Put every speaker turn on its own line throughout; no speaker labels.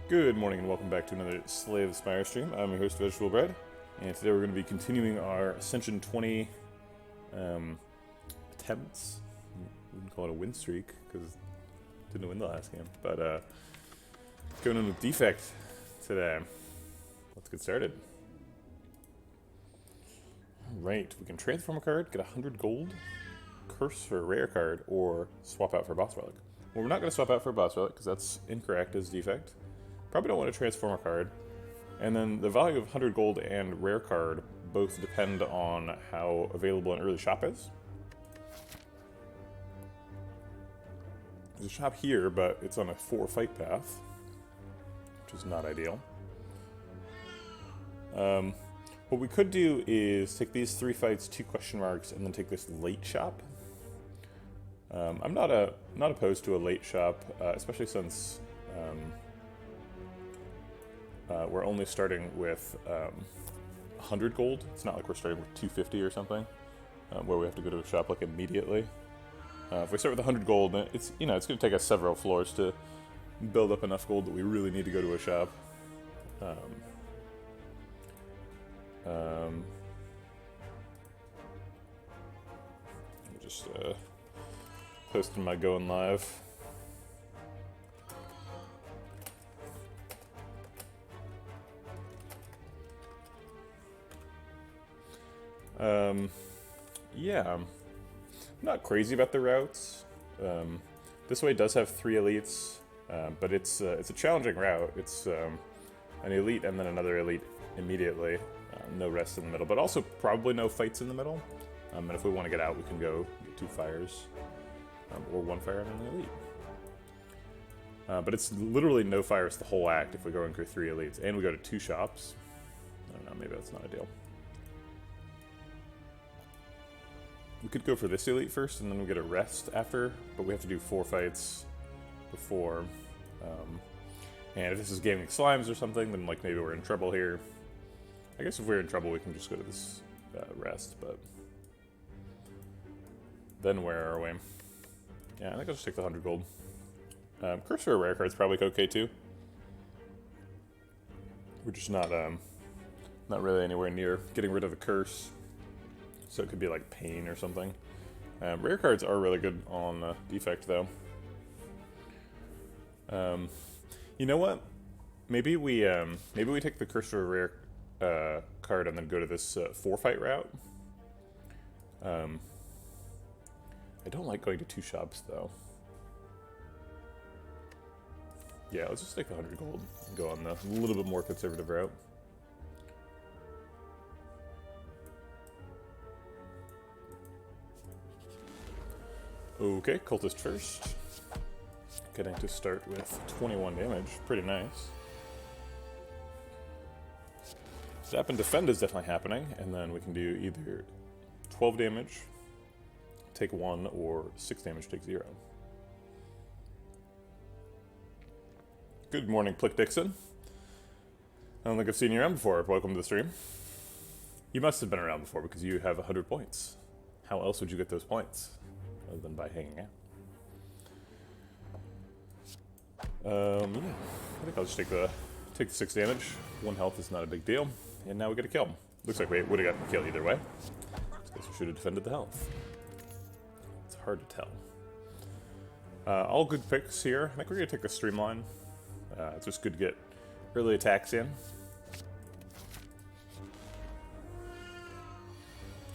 Good morning and welcome back to another Slay the Spire stream. I'm your host, Vegetable Bread, and today we're going to be continuing our Ascension 20 attempts. We wouldn't call it a win streak, because didn't win the last game, but going in with defect today. Let's get started. Alright, we can transform a card, get 100 gold, curse for a rare card, or swap out for a boss relic. Well, we're not going to swap out for a boss relic, because that's incorrect as defect. Probably don't want to transform a card. And then the value of 100 gold and rare card both depend on how available an early shop is. There's a shop here, but it's on a 4 fight path, which is not ideal. What we could do is take these 3 fights, 2 question marks, and then take this late shop. I'm not opposed to a late shop, especially since we're only starting with 100 gold. It's not like we're starting with 250 or something, where we have to go to a shop like immediately. If we start with 100 gold, it's going to take us several floors to build up enough gold that we really need to go to a shop. I'm just posting my going live. Yeah, I'm not crazy about the routes. This way does have 3 elites, but it's a challenging route. It's an elite and then another elite immediately. No rest in the middle, but also probably no fights in the middle. And if we want to get out, we can go get 2 fires, or 1 fire and an elite. But it's literally no fires the whole act if we go and go 3 elites, and we go to 2 shops. I don't know, maybe that's not ideal. We could go for this elite first, and then we get a rest after, but we have to do 4 fights before. And if this is gaming slimes or something, then like maybe we're in trouble here. I guess if we're in trouble, we can just go to this rest, but then where are we? Yeah, I think I'll just take the 100 gold. Curse for a rare card is probably okay too. We're just not really anywhere near getting rid of the curse. So it could be like pain or something. Rare cards are really good on defect though. You know what? Maybe we take the curse for a rare card and then go to this 4 fight route. I don't like going to 2 shops though. Yeah, let's just take the 100 gold and go on the little bit more conservative route. Okay, cultist first. Getting to start with 21 damage, pretty nice. Zap and defend is definitely happening, and then we can do either 12 damage, take 1, or 6 damage, take 0. Good morning, Plick Dixon. I don't think I've seen you around before. Welcome to the stream. You must have been around before because you have 100 points. How else would you get those points other than by hanging out? Yeah, I think I'll just take the 6 damage. 1 health is not a big deal. And now we get a kill. Looks like we would have gotten a kill either way. I guess we should have defended the health. It's hard to tell. All good picks here. I think we're going to take the streamline. It's just good to get early attacks in.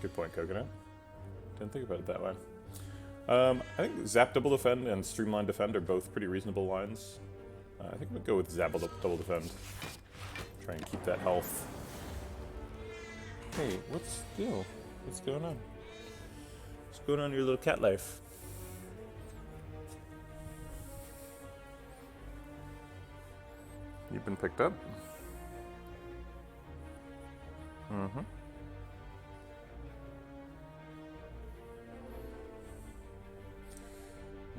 Good point, Coconut. Didn't think about it that way. I think Zap Double Defend and Streamline Defend are both pretty reasonable lines. I think we'll go with Zap Double Defend. Try and keep that health. Hey, what's the deal? What's going on? What's going on in your little cat life? You've been picked up? Mm-hmm.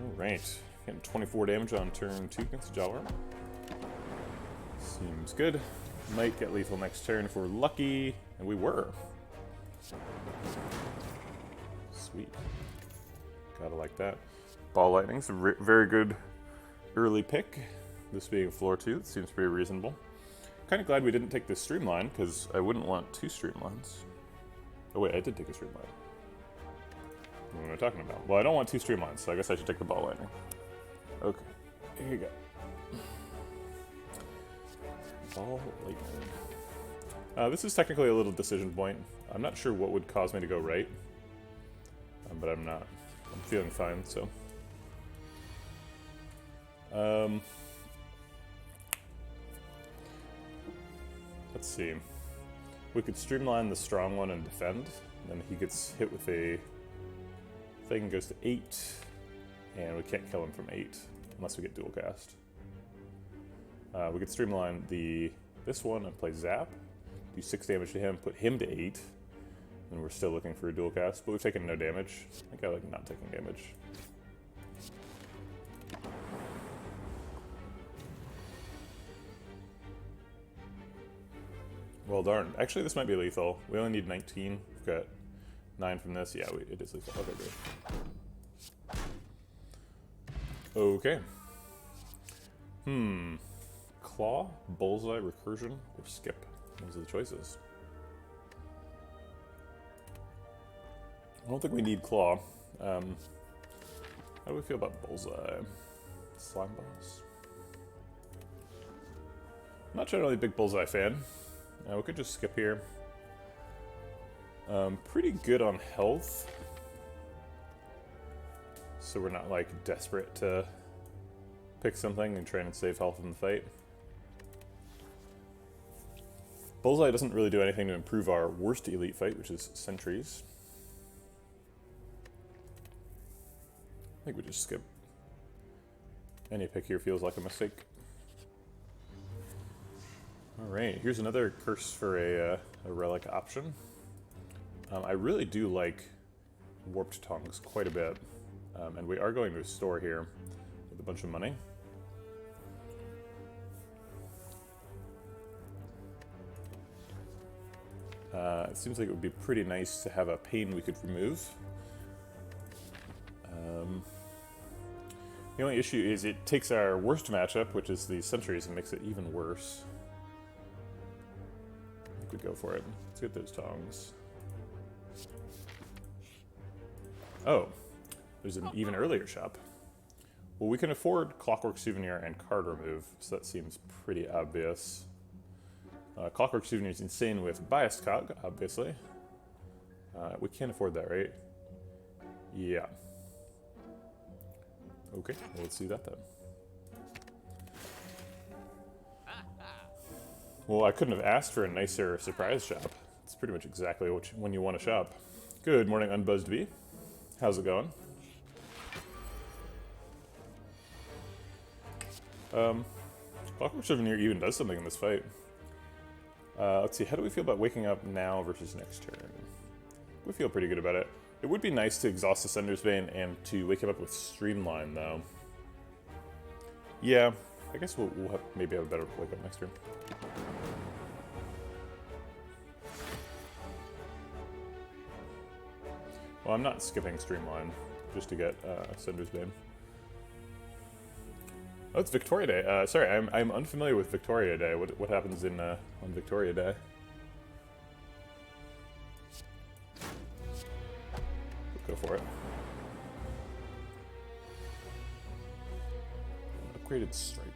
Alright, getting 24 damage on turn 2 against Jawar. Seems good. Might get lethal next turn if we're lucky, and we were. Sweet. Gotta like that. Ball Lightning's a very good early pick. This being floor 2, it seems pretty reasonable. Kind of glad we didn't take this streamline, because I wouldn't want 2 streamlines. Oh wait, I did take a streamline. What am I talking about? Well, I don't want 2 streamlines, so I guess I should take the ball lightning. Okay, here you go. Ball lightning. This is technically a little decision point. I'm not sure what would cause me to go right. But I'm not. I'm feeling fine, so. Let's see. We could streamline the strong one and defend. Then he gets hit with a thing, goes to 8. And we can't kill him from 8 unless we get dual cast. We could streamline this one and play Zap. Do 6 damage to him, put him to 8. And we're still looking for a dual cast, but we've taken no damage. I think I like not taking damage. Well darn. Actually, this might be lethal. We only need 19. We've got 9 from this. Yeah, it is lethal. Okay, great. Okay. Claw, bullseye, recursion, or skip. Those are the choices. I don't think we need claw. How do we feel about bullseye? Slime balls? I'm not generally a big bullseye fan. We could just skip here. Pretty good on health. So we're not like desperate to pick something and try and save health in the fight. Bullseye doesn't really do anything to improve our worst elite fight, which is sentries. I think we just skip. Any pick here feels like a mistake. Alright, here's another curse for a relic option. I really do like warped tongues quite a bit. And we are going to a store here with a bunch of money. It seems like it would be pretty nice to have a pain we could remove. The only issue is it takes our worst matchup, which is the sentries, and makes it even worse. I think we'd go for it. Let's get those tongs. Oh, there's an even earlier shop. Well, we can afford Clockwork Souvenir and Card Remove, so that seems pretty obvious. Clockwork Souvenir is insane with Biased Cog, obviously. We can't afford that, right? Yeah. Okay, well, let's do that then. Well, I couldn't have asked for a nicer surprise shop. It's pretty much exactly when you want to shop. Good morning, Unbuzzed Bee. How's it going? Clockwork Souvenir even does something in this fight. Let's see, how do we feel about waking up now versus next turn? We feel pretty good about it. It would be nice to exhaust the Sender's Bane and to wake him up with Streamline, though. Yeah, I guess we'll maybe have a better wake up next turn. Well, I'm not skipping Streamline just to get Sender's Bane. Oh, it's Victoria Day. Sorry, I'm unfamiliar with Victoria Day. What happens on Victoria Day? Go for it. Upgraded strike.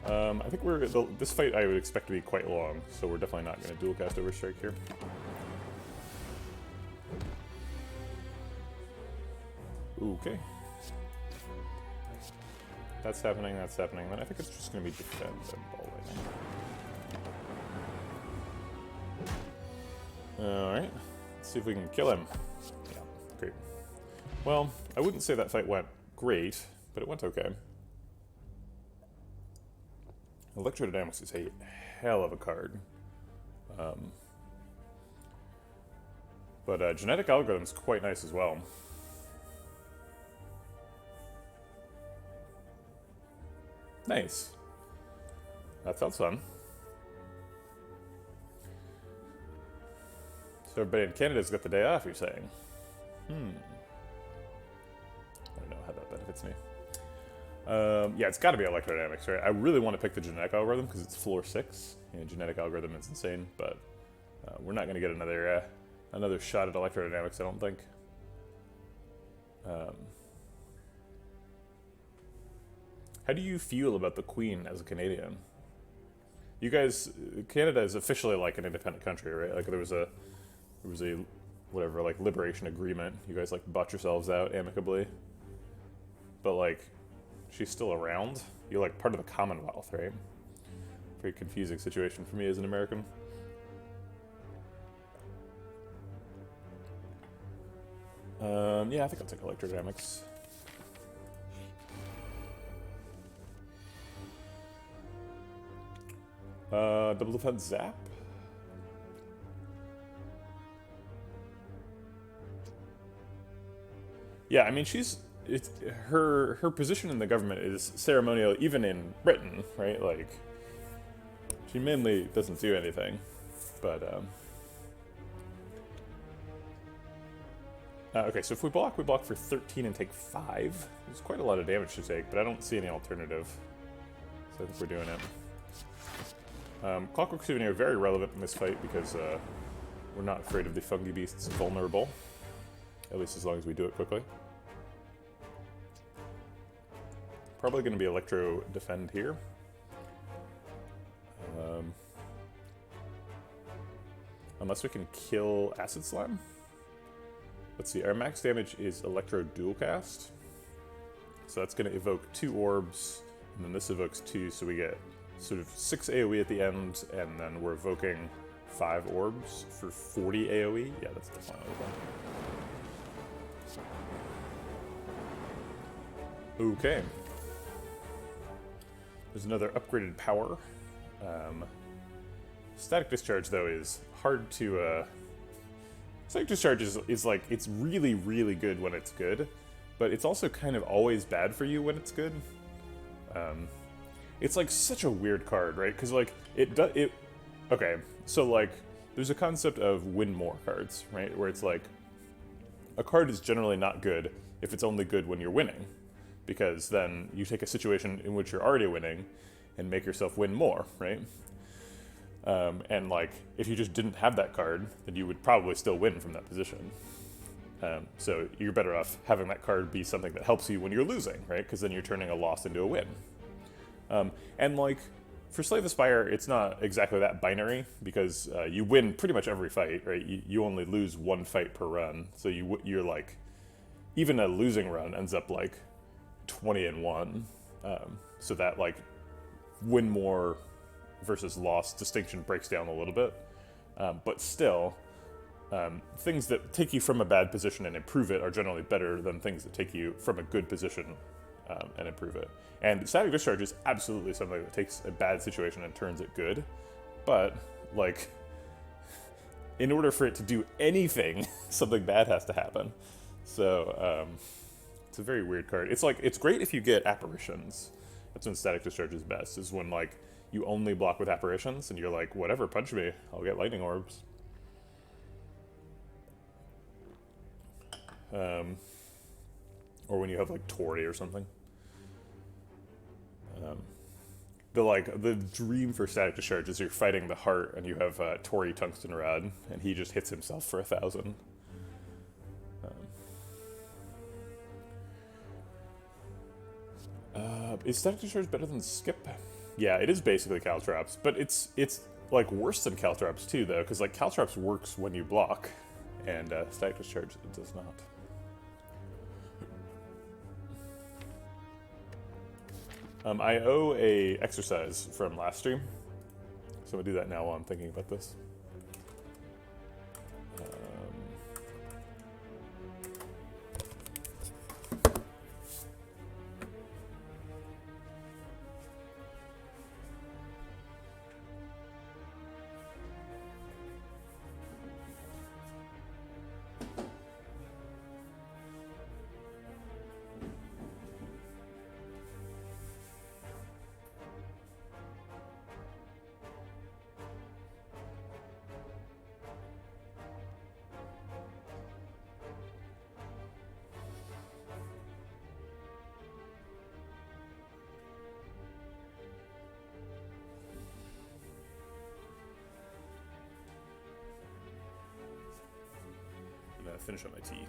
I think this fight I would expect to be quite long, so we're definitely not going to dual cast over strike here. Okay. That's happening, that's happening. Then I think it's just going to be defend and ball lightning. Alright. Let's see if we can kill him. Yeah, great. Well, I wouldn't say that fight went great, but it went okay. Electrodynamics is a hell of a card. But genetic algorithm's quite nice as well. Nice. That felt fun. So everybody in Canada's got the day off, you're saying? I don't know how that benefits me. Yeah, it's got to be electrodynamics, right? I really want to pick the genetic algorithm because it's floor 6. Genetic algorithm is insane, but we're not going to get another shot at electrodynamics, I don't think. How do you feel about the Queen as a Canadian? You guys, Canada is officially like an independent country, right? Like there was a whatever, like liberation agreement. You guys like bought yourselves out amicably, but like she's still around. You're like part of the Commonwealth, right? Very confusing situation for me as an American. Yeah, I think I'll take electrodynamics. Double defense zap? Yeah, I mean her position in the government is ceremonial even in Britain, right? Like she mainly doesn't do anything. But okay, so if we block for 13 and take 5. There's quite a lot of damage to take, but I don't see any alternative. So I think we're doing it. Clockwork Souvenir very relevant in this fight because we're not afraid of the fungi beast's vulnerable. At least as long as we do it quickly. Probably going to be Electro Defend here. Unless we can kill Acid Slime. Let's see, our max damage is Electro Dual Cast. So that's going to evoke 2 orbs, and then this evokes 2, so we get sort of 6 AoE at the end, and then we're evoking 5 orbs for 40 AoE. Yeah, that's definitely fun. Okay. There's another upgraded power. Static Discharge, though, is hard to... Static Discharge is like, it's really, really good when it's good, but it's also kind of always bad for you when it's good. It's like such a weird card, right? Because like, okay, so like, there's a concept of win more cards, right? Where it's like, a card is generally not good if it's only good when you're winning. Because then you take a situation in which you're already winning and make yourself win more, right? And like, if you just didn't have that card, then you would probably still win from that position. So you're better off having that card be something that helps you when you're losing, right? Because then you're turning a loss into a win. And like, for Slay the Spire, it's not exactly that binary, because you win pretty much every fight, right? You only lose 1 fight per run, so you're like, even a losing run ends up like 20-1. So that like, win more versus loss distinction breaks down a little bit. But still, things that take you from a bad position and improve it are generally better than things that take you from a good position and improve it. And Static Discharge is absolutely something that takes a bad situation and turns it good. But, like, in order for it to do anything, something bad has to happen. So, it's a very weird card. It's like, it's great if you get Apparitions. That's when Static Discharge is best, is when, like, you only block with Apparitions and you're like, whatever, punch me, I'll get Lightning Orbs. Or when you have, like, Tori or something. The dream for Static Discharge is you're fighting the Heart and you have Tori Tungsten Rod and he just hits himself for 1,000. Is Static Discharge better than Skip? Yeah, it is basically Caltrops, but it's like worse than Caltrops too, though, because like Caltrops works when you block, and Static Discharge it does not. I owe a exercise from last stream, so I'm gonna do that now while I'm thinking about this. finish up my tea.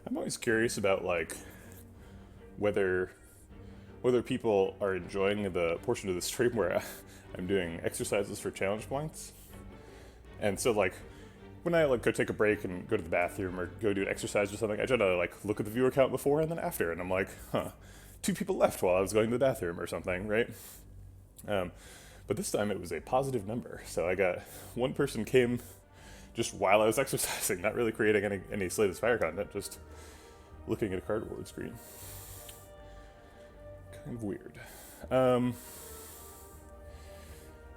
I'm always curious about like whether people are enjoying the portion of the stream where I'm doing exercises for challenge points. And so like when I like go take a break and go to the bathroom or go do an exercise or something, I try to like look at the viewer count before and then after, and I'm like, huh, 2 people left while I was going to the bathroom or something, right? But this time it was a positive number, so I got 1 person came just while I was exercising, not really creating any Slay the Spire content, just looking at a cardboard screen. Kind of weird.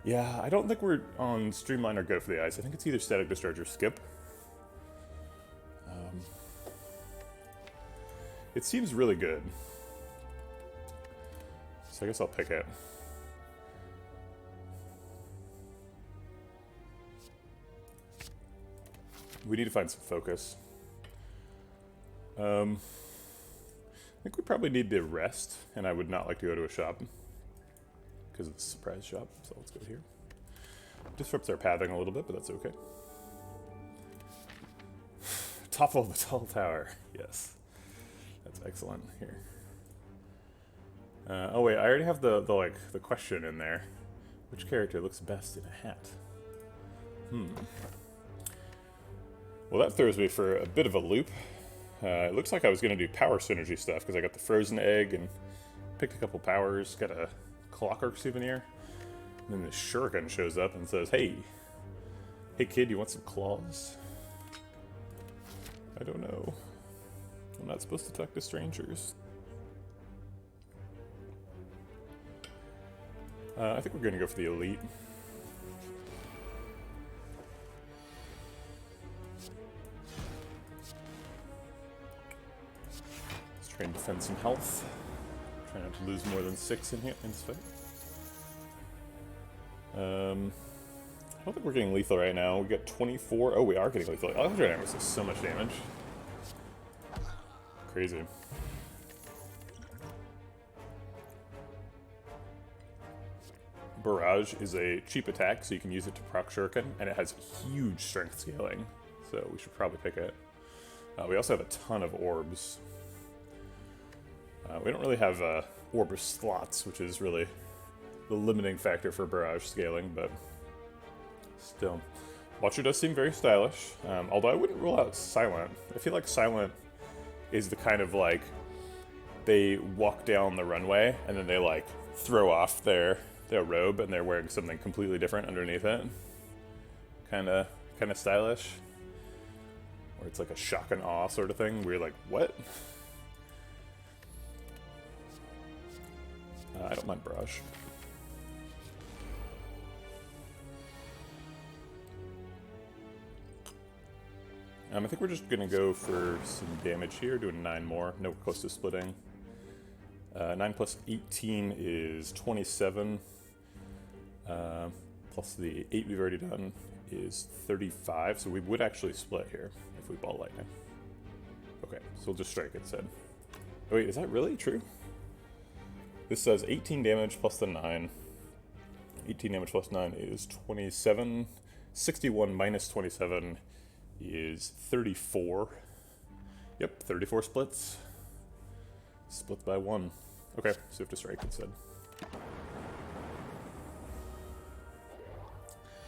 Yeah, I don't think we're on Streamline or Go for the Eyes. I think it's either Static Discharge or Skip. It seems really good. So I guess I'll pick it. We need to find some focus. I think we probably need to rest, and I would not like to go to a shop because it's a surprise shop, so let's go here. Disrupts our pathing a little bit, but that's okay. Topple the tall tower, yes. That's excellent here. Oh wait, I already have the question in there. Which character looks best in a hat? Well, that throws me for a bit of a loop. It looks like I was going to do power synergy stuff because I got the frozen egg and picked a couple powers, got a clockwork souvenir. And then the shuriken shows up and says, hey kid, you want some claws? I don't know. I'm not supposed to talk to strangers. I think we're going to go for the elite. Let's try and defend some health. Try not to lose more than 6 in here in this fight. I don't think we're getting lethal right now. We got 24. Oh, we are getting lethal. Electro Dynamics does so much damage. Crazy. Barrage is a cheap attack, so you can use it to proc Shuriken, and it has huge strength scaling, so we should probably pick it. We also have a ton of orbs. We don't really have orb slots, which is really the limiting factor for barrage scaling, but still. Watcher does seem very stylish, although I wouldn't rule out Silent. I feel like Silent is the kind of like, they walk down the runway, and then they like throw off their robe, and they're wearing something completely different underneath it. Kinda stylish. Or it's like a shock and awe sort of thing, where you're like, what? I don't mind Barrage. I think we're just gonna go for some damage here, doing 9 more, no close to splitting. 9 plus 18 is 27. Plus the 8 we've already done is 35, so we would actually split here if we ball lightning. Okay, so we'll just strike instead. Oh wait, is that really true? This says 18 damage plus the 9. 18 damage plus 9 is 27. 61 minus 27 is 34. Yep, 34 splits. Split by 1. Okay, so we have to strike instead.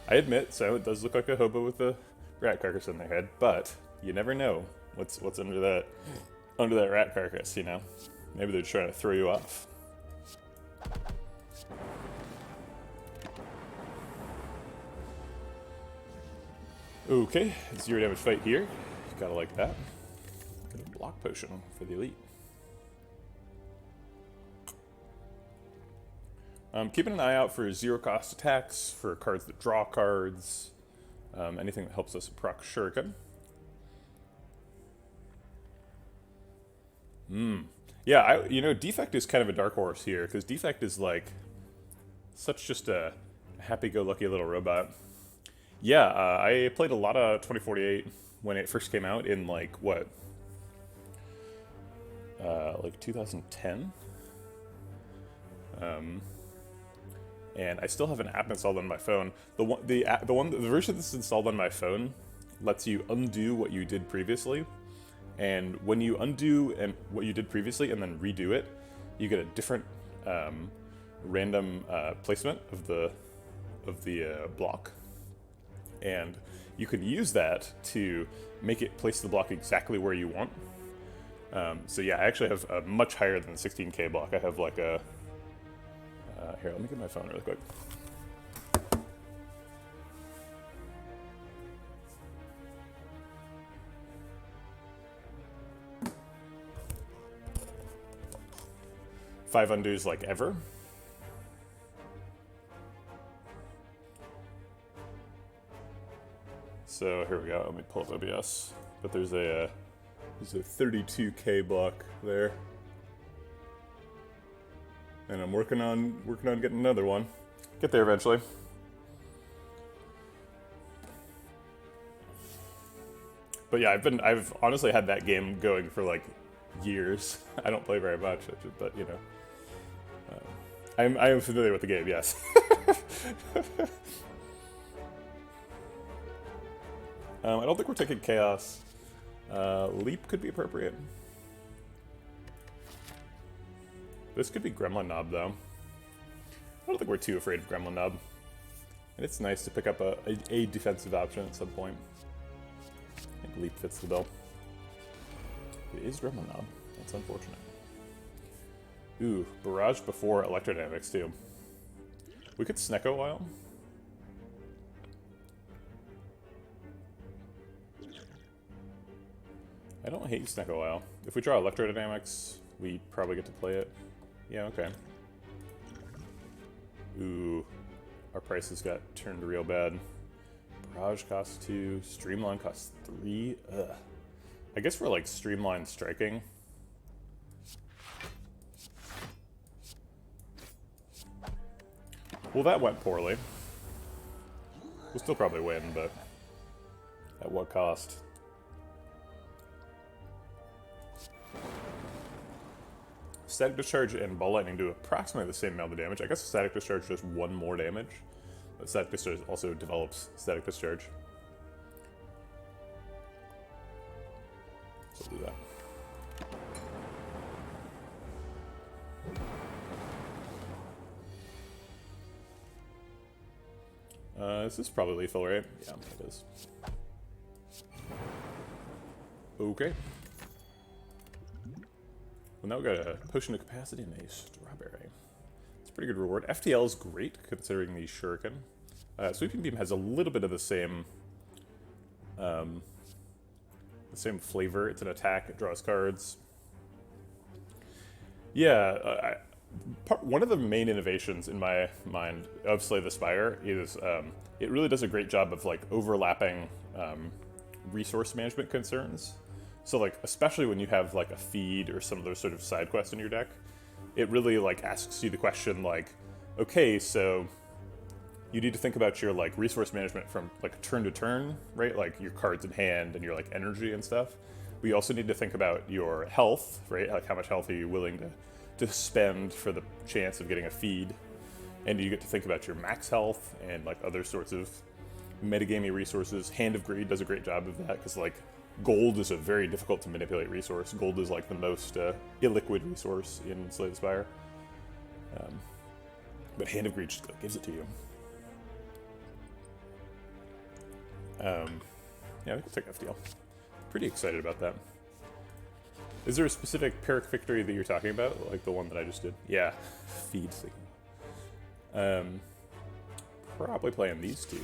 I admit, Silent does look like a hobo with a rat carcass on their head, but you never know what's under that rat carcass, you know? Maybe they're trying to throw you off. Okay, 0 damage fight here. Gotta like that. Got a block potion for the elite. Keeping an eye out for zero-cost attacks, for cards that draw cards, anything that helps us proc Shuriken. Yeah, defect is kind of a dark horse here, because defect is like such just a happy-go-lucky little robot. Yeah, I played a lot of 2048 when it first came out in like what, like 2010. And I still have an app installed on my phone. The version that's installed on my phone lets you undo what you did previously, and when you undo what you did previously and then redo it, you get a different random placement of the block, and you can use that to make it place the block exactly where you want. So yeah, I actually have a much higher than 16k block. I have like a here, let me get my phone really quick. Five undos like ever. So here we go. Let me pull up OBS. But there's a 32k block there. And I'm working on getting another one. Get there eventually. But yeah, I've honestly had that game going for like years. I don't play very much, but you know, I am familiar with the game. Yes. I don't think we're taking chaos. Leap could be appropriate. This could be Gremlin Knob, though. I don't think we're too afraid of Gremlin Knob. And it's nice to pick up a defensive option at some point. I think Leap fits the bill. It is Gremlin Knob. That's unfortunate. Ooh, Barrage before Electrodynamics, too. We could Snecko While. I don't hate Snecko While. If we draw Electrodynamics, we probably get to play it. Yeah, okay. Ooh, our prices got turned real bad. Barrage costs 2, Streamline costs 3. Ugh. I guess we're like Streamline striking. Well, that went poorly. We'll still probably win, but at what cost? Static Discharge and Ball Lightning do approximately the same amount of damage. I guess Static Discharge does 1 more damage, but Static Discharge also develops Static Discharge. So we'll do that. This is probably lethal, right? Yeah, it is. Okay. Well, now we've got a Potion of Capacity and a Strawberry. It's a pretty good reward. FTL is great, considering the Shuriken. Sweeping Beam has a little bit of the same flavor. It's an attack, it draws cards. Yeah, one of the main innovations in my mind of Slay the Spire is it really does a great job of like overlapping resource management concerns. So like, especially when you have like a feed or some other sort of side quest in your deck, it really like asks you the question like, okay, so you need to think about your like resource management from like turn to turn, right? Like your cards in hand and your like energy and stuff. We also need to think about your health, right? Like how much health are you willing to spend for the chance of getting a feed? And you get to think about your max health and like other sorts of metagamey resources. Hand of Greed does a great job of that because like gold is a very difficult to manipulate resource. Gold is like the most illiquid resource in Slay the Spire. But Hand of Greed just like, gives it to you. Yeah, I think we'll take FTL. Pretty excited about that. Is there a specific Pyrrhic Victory that you're talking about? Like the one that I just did? Yeah, feed seeking. Probably playing these two.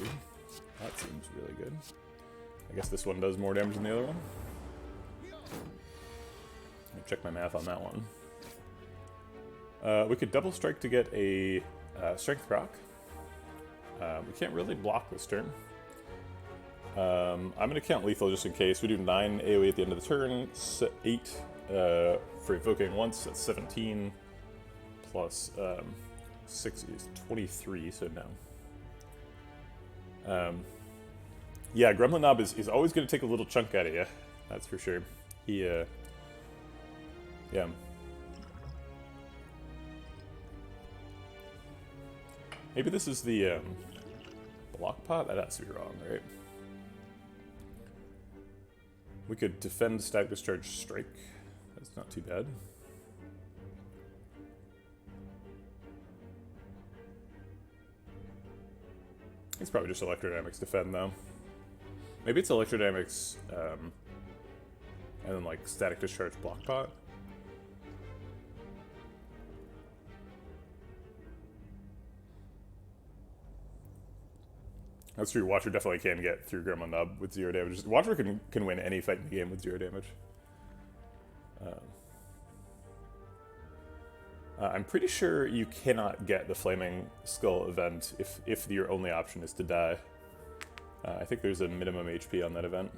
That seems really good. I guess this one does more damage than the other one. I'll check my math on that one. We could double strike to get a Strength proc. We can't really block this turn. I'm going to count lethal just in case. We do 9 AoE at the end of the turn, 8 for evoking once, that's 17, plus 6 is 23, so no. Yeah, Gremlin Knob is always going to take a little chunk out of you, that's for sure. He, yeah. Maybe this is the block pot? That has to be wrong, right? We could defend, static discharge, strike. That's not too bad. It's probably just electrodynamics defend though. Maybe it's electrodynamics and then like static discharge block pot. That's true. Watcher definitely can get through Gremlin Nub with 0 damage. Watcher can win any fight in the game with 0 damage. I'm pretty sure you cannot get the Flaming Skull event if your only option is to die. I think there's a minimum HP on that event.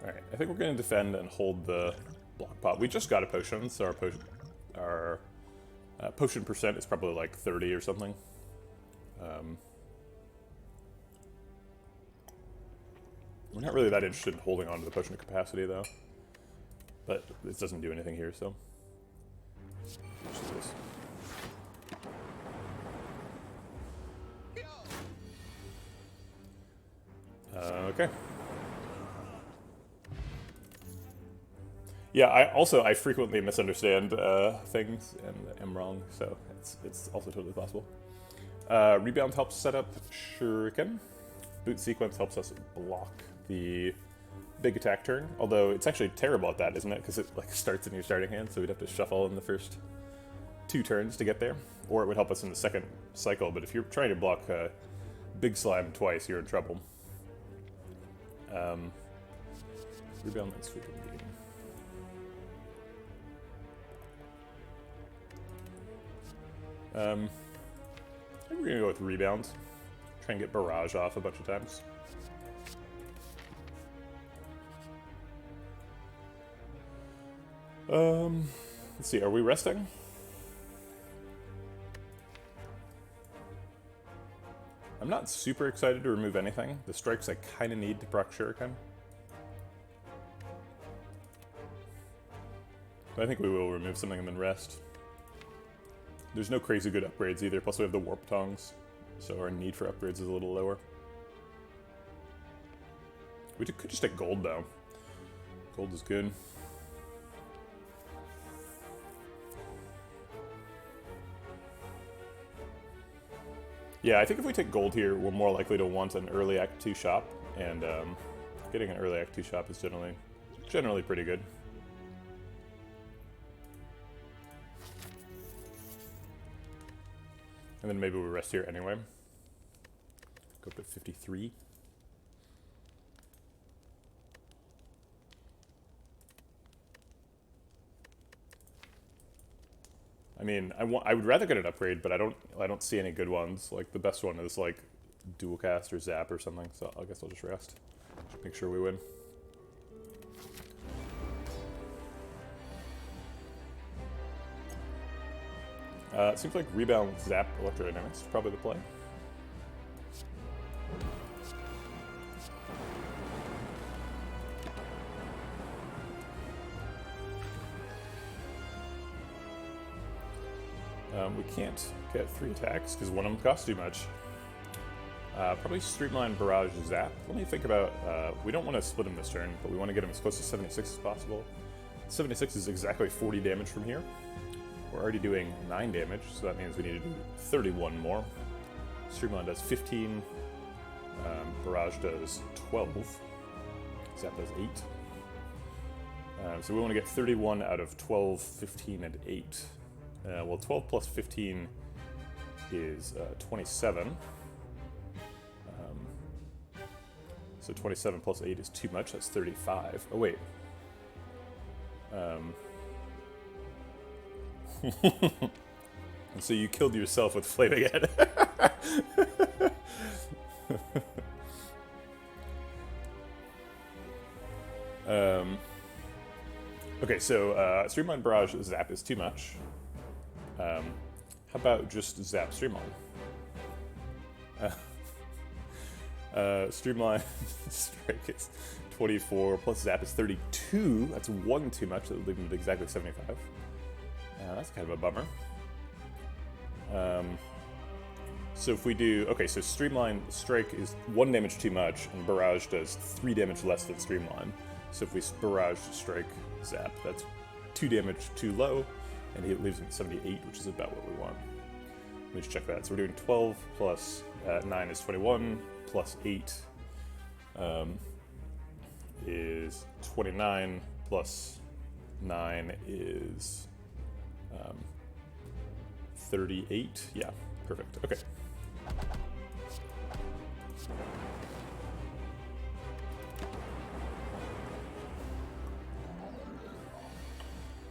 Alright, I think we're going to defend and hold the block pot. We just got a potion, so our potion percent is probably like 30 or something. We're not really that interested in holding on to the potion of capacity, though. But this doesn't do anything here, so... Okay. Yeah, I frequently misunderstand things and am wrong, so it's also totally possible. Rebound helps set up Shuriken. Boot sequence helps us block the big attack turn, although it's actually terrible at that, isn't it? Because it like starts in your starting hand, so we'd have to shuffle in the first 2 turns to get there. Or it would help us in the second cycle, but if you're trying to block Big Slime twice, you're in trouble. Rebound and sweep in game. I think we're gonna go with rebound. Try and get barrage off a bunch of times. Let's see, are we resting? I'm not super excited to remove anything. The strikes I kind of need to proc Shuriken. But I think we will remove something and then rest. There's no crazy good upgrades either, plus we have the Warp Tongs, so our need for upgrades is a little lower. We could just take gold though. Gold is good. Yeah, I think if we take gold here, we're more likely to want an early Act 2 shop, and getting an early Act 2 shop is generally pretty good. And then maybe we rest here anyway. Go up to 53. I mean, I would rather get an upgrade, but I don't see any good ones. Like the best one is like dual cast or zap or something. So I guess I'll just rest. Just make sure we win. It seems like rebound, zap, electrodynamics is probably the play. We can't get 3 attacks because one of them costs too much. Probably Streamline, Barrage, Zap. Let me think about, we don't want to split him this turn, but we want to get him as close to 76 as possible. 76 is exactly 40 damage from here. We're already doing 9 damage, so that means we need to do 31 more. Streamline does 15, Barrage does 12, Zap does 8. So we want to get 31 out of 12, 15, and 8. Well, 12 plus 15 is 27. So 27 plus 8 is too much. That's 35. Oh, wait. And so you killed yourself with Flaming Head. Okay, so Streamline Barrage Zap is too much. How about just Zap Streamline? Streamline Strike is 24, plus Zap is 32. That's one too much, that would leave him at exactly 75. That's kind of a bummer. So if we do... Okay, so Streamline Strike is 1 damage too much, and Barrage does 3 damage less than Streamline. So if we Barrage Strike Zap, that's 2 damage too low, and he leaves him at 78, which is about what we want. Let me just check that. So we're doing 12 plus 9 is 21, plus 8 is 29, plus 9 is 38. Yeah, perfect. Okay.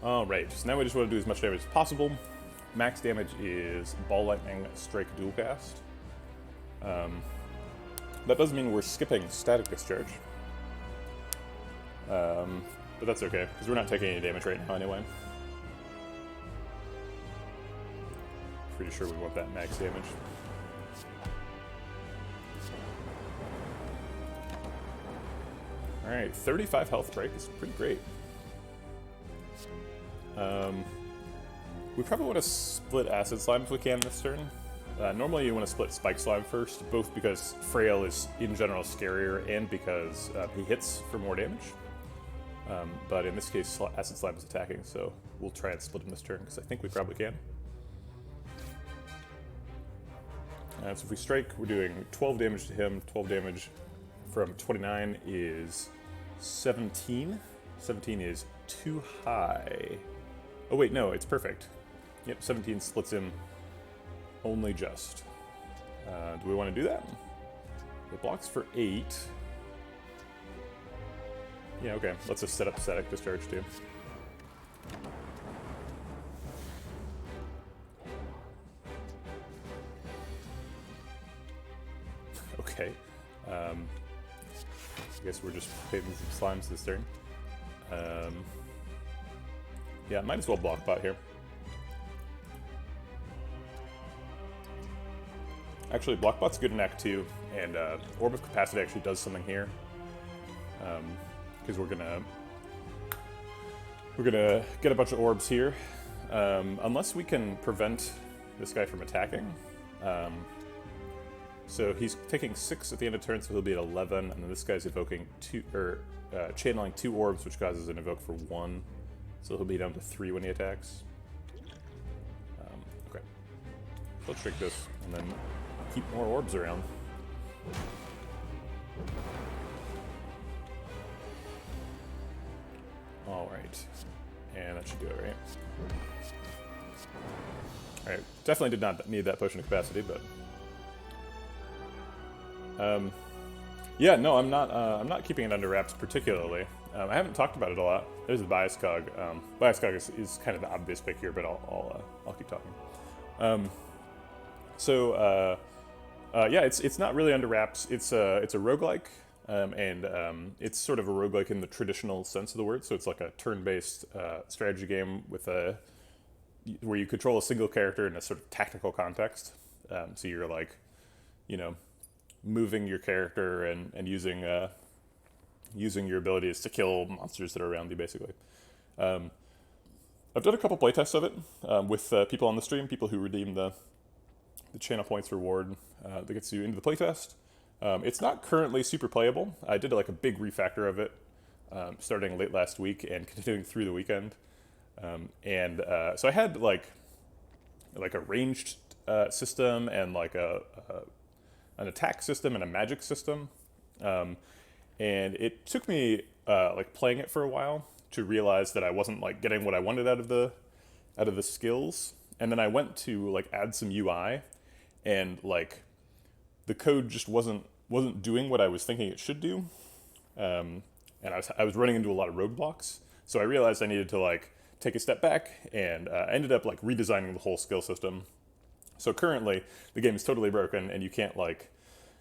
Alright, so now we just want to do as much damage as possible. Max damage is Ball Lightning Strike Dual Cast. That does mean we're skipping Static Discharge. But that's okay, because we're not taking any damage right now anyway. Pretty sure we want that max damage. Alright, 35 health break is pretty great. We probably want to split Acid Slime if we can this turn. Normally you want to split Spike Slime first, both because Frail is in general scarier and because he hits for more damage. But in this case, Acid Slime is attacking, so we'll try and split him this turn, because I think we probably can. So if we strike, we're doing 12 damage to him. 12 damage from 29 is 17. 17 is too high. Oh wait, no, it's perfect. Yep, 17 splits him only just. Do we want to do that? It blocks for 8. Yeah, okay. Let's just set up Static Discharge too. Okay. I guess we're just hitting some slimes this turn. Yeah, might as well block bot here. Actually, block bot's good in Act 2, and Orb of Capacity actually does something here. Because we're gonna get a bunch of orbs here. Unless we can prevent this guy from attacking. So he's taking 6 at the end of turn, so he'll be at 11, and then this guy's evoking channeling 2 orbs, which causes an evoke for 1. So he'll be down to 3 when he attacks. Okay. So let's trick this, and then keep more orbs around. Alright. And that should do it, right? Alright. Definitely did not need that potion of capacity, but... yeah, no, I'm not keeping it under wraps particularly. I haven't talked about it a lot. There's the Bias Cog. Bias Cog is kind of the obvious pick here, but I'll keep talking. Yeah, it's not really under wraps. It's a roguelike, and it's sort of a roguelike in the traditional sense of the word. So it's like a turn-based strategy game with where you control a single character in a sort of tactical context. So you're like, moving your character and using your abilities to kill monsters that are around you, basically. I've done a couple playtests of it with people on the stream, people who redeem the channel points reward that gets you into the playtest. It's not currently super playable. I did like a big refactor of it starting late last week and continuing through the weekend. So I had like a ranged system and like an attack system and a magic system. And it took me like playing it for a while to realize that I wasn't like getting what I wanted out of the skills. And then I went to like add some UI, and like the code just wasn't wasn't doing what I was thinking it should do, and I was running into a lot of roadblocks. So I realized I needed to like take a step back, and ended up like redesigning the whole skill system. So currently, the game is totally broken, and you can't like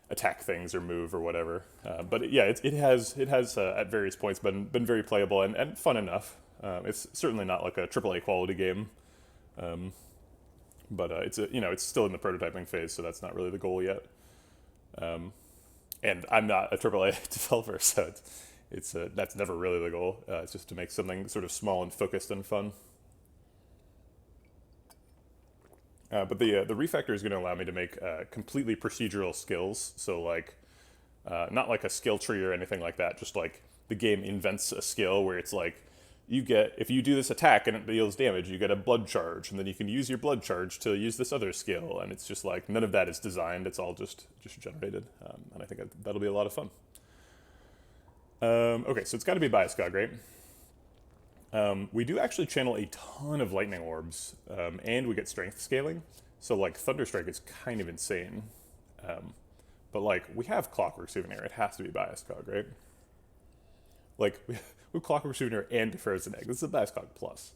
attack things or move or whatever. Yeah, it has at various points been very playable and fun enough. It's certainly not like a AAA quality game, but it's still in the prototyping phase, so that's not really the goal yet. And I'm not a AAA developer, so that's never really the goal. It's just to make something sort of small and focused and fun. But the refactor is going to allow me to make completely procedural skills. So like, not like a skill tree or anything like that. Just like the game invents a skill where it's like, if you do this attack and it deals damage, you get a blood charge, and then you can use your blood charge to use this other skill. And it's just like none of that is designed. It's all just generated. And I think that'll be a lot of fun. Okay, so it's got to be Bioscog, right? We do actually channel a ton of lightning orbs, and we get strength scaling. So like Thunderstrike is kind of insane. But like we have Clockwork Souvenir, it has to be Bioscog, right? Like we have Clockwork Souvenir and the Frozen Egg. This is a Bioscog plus.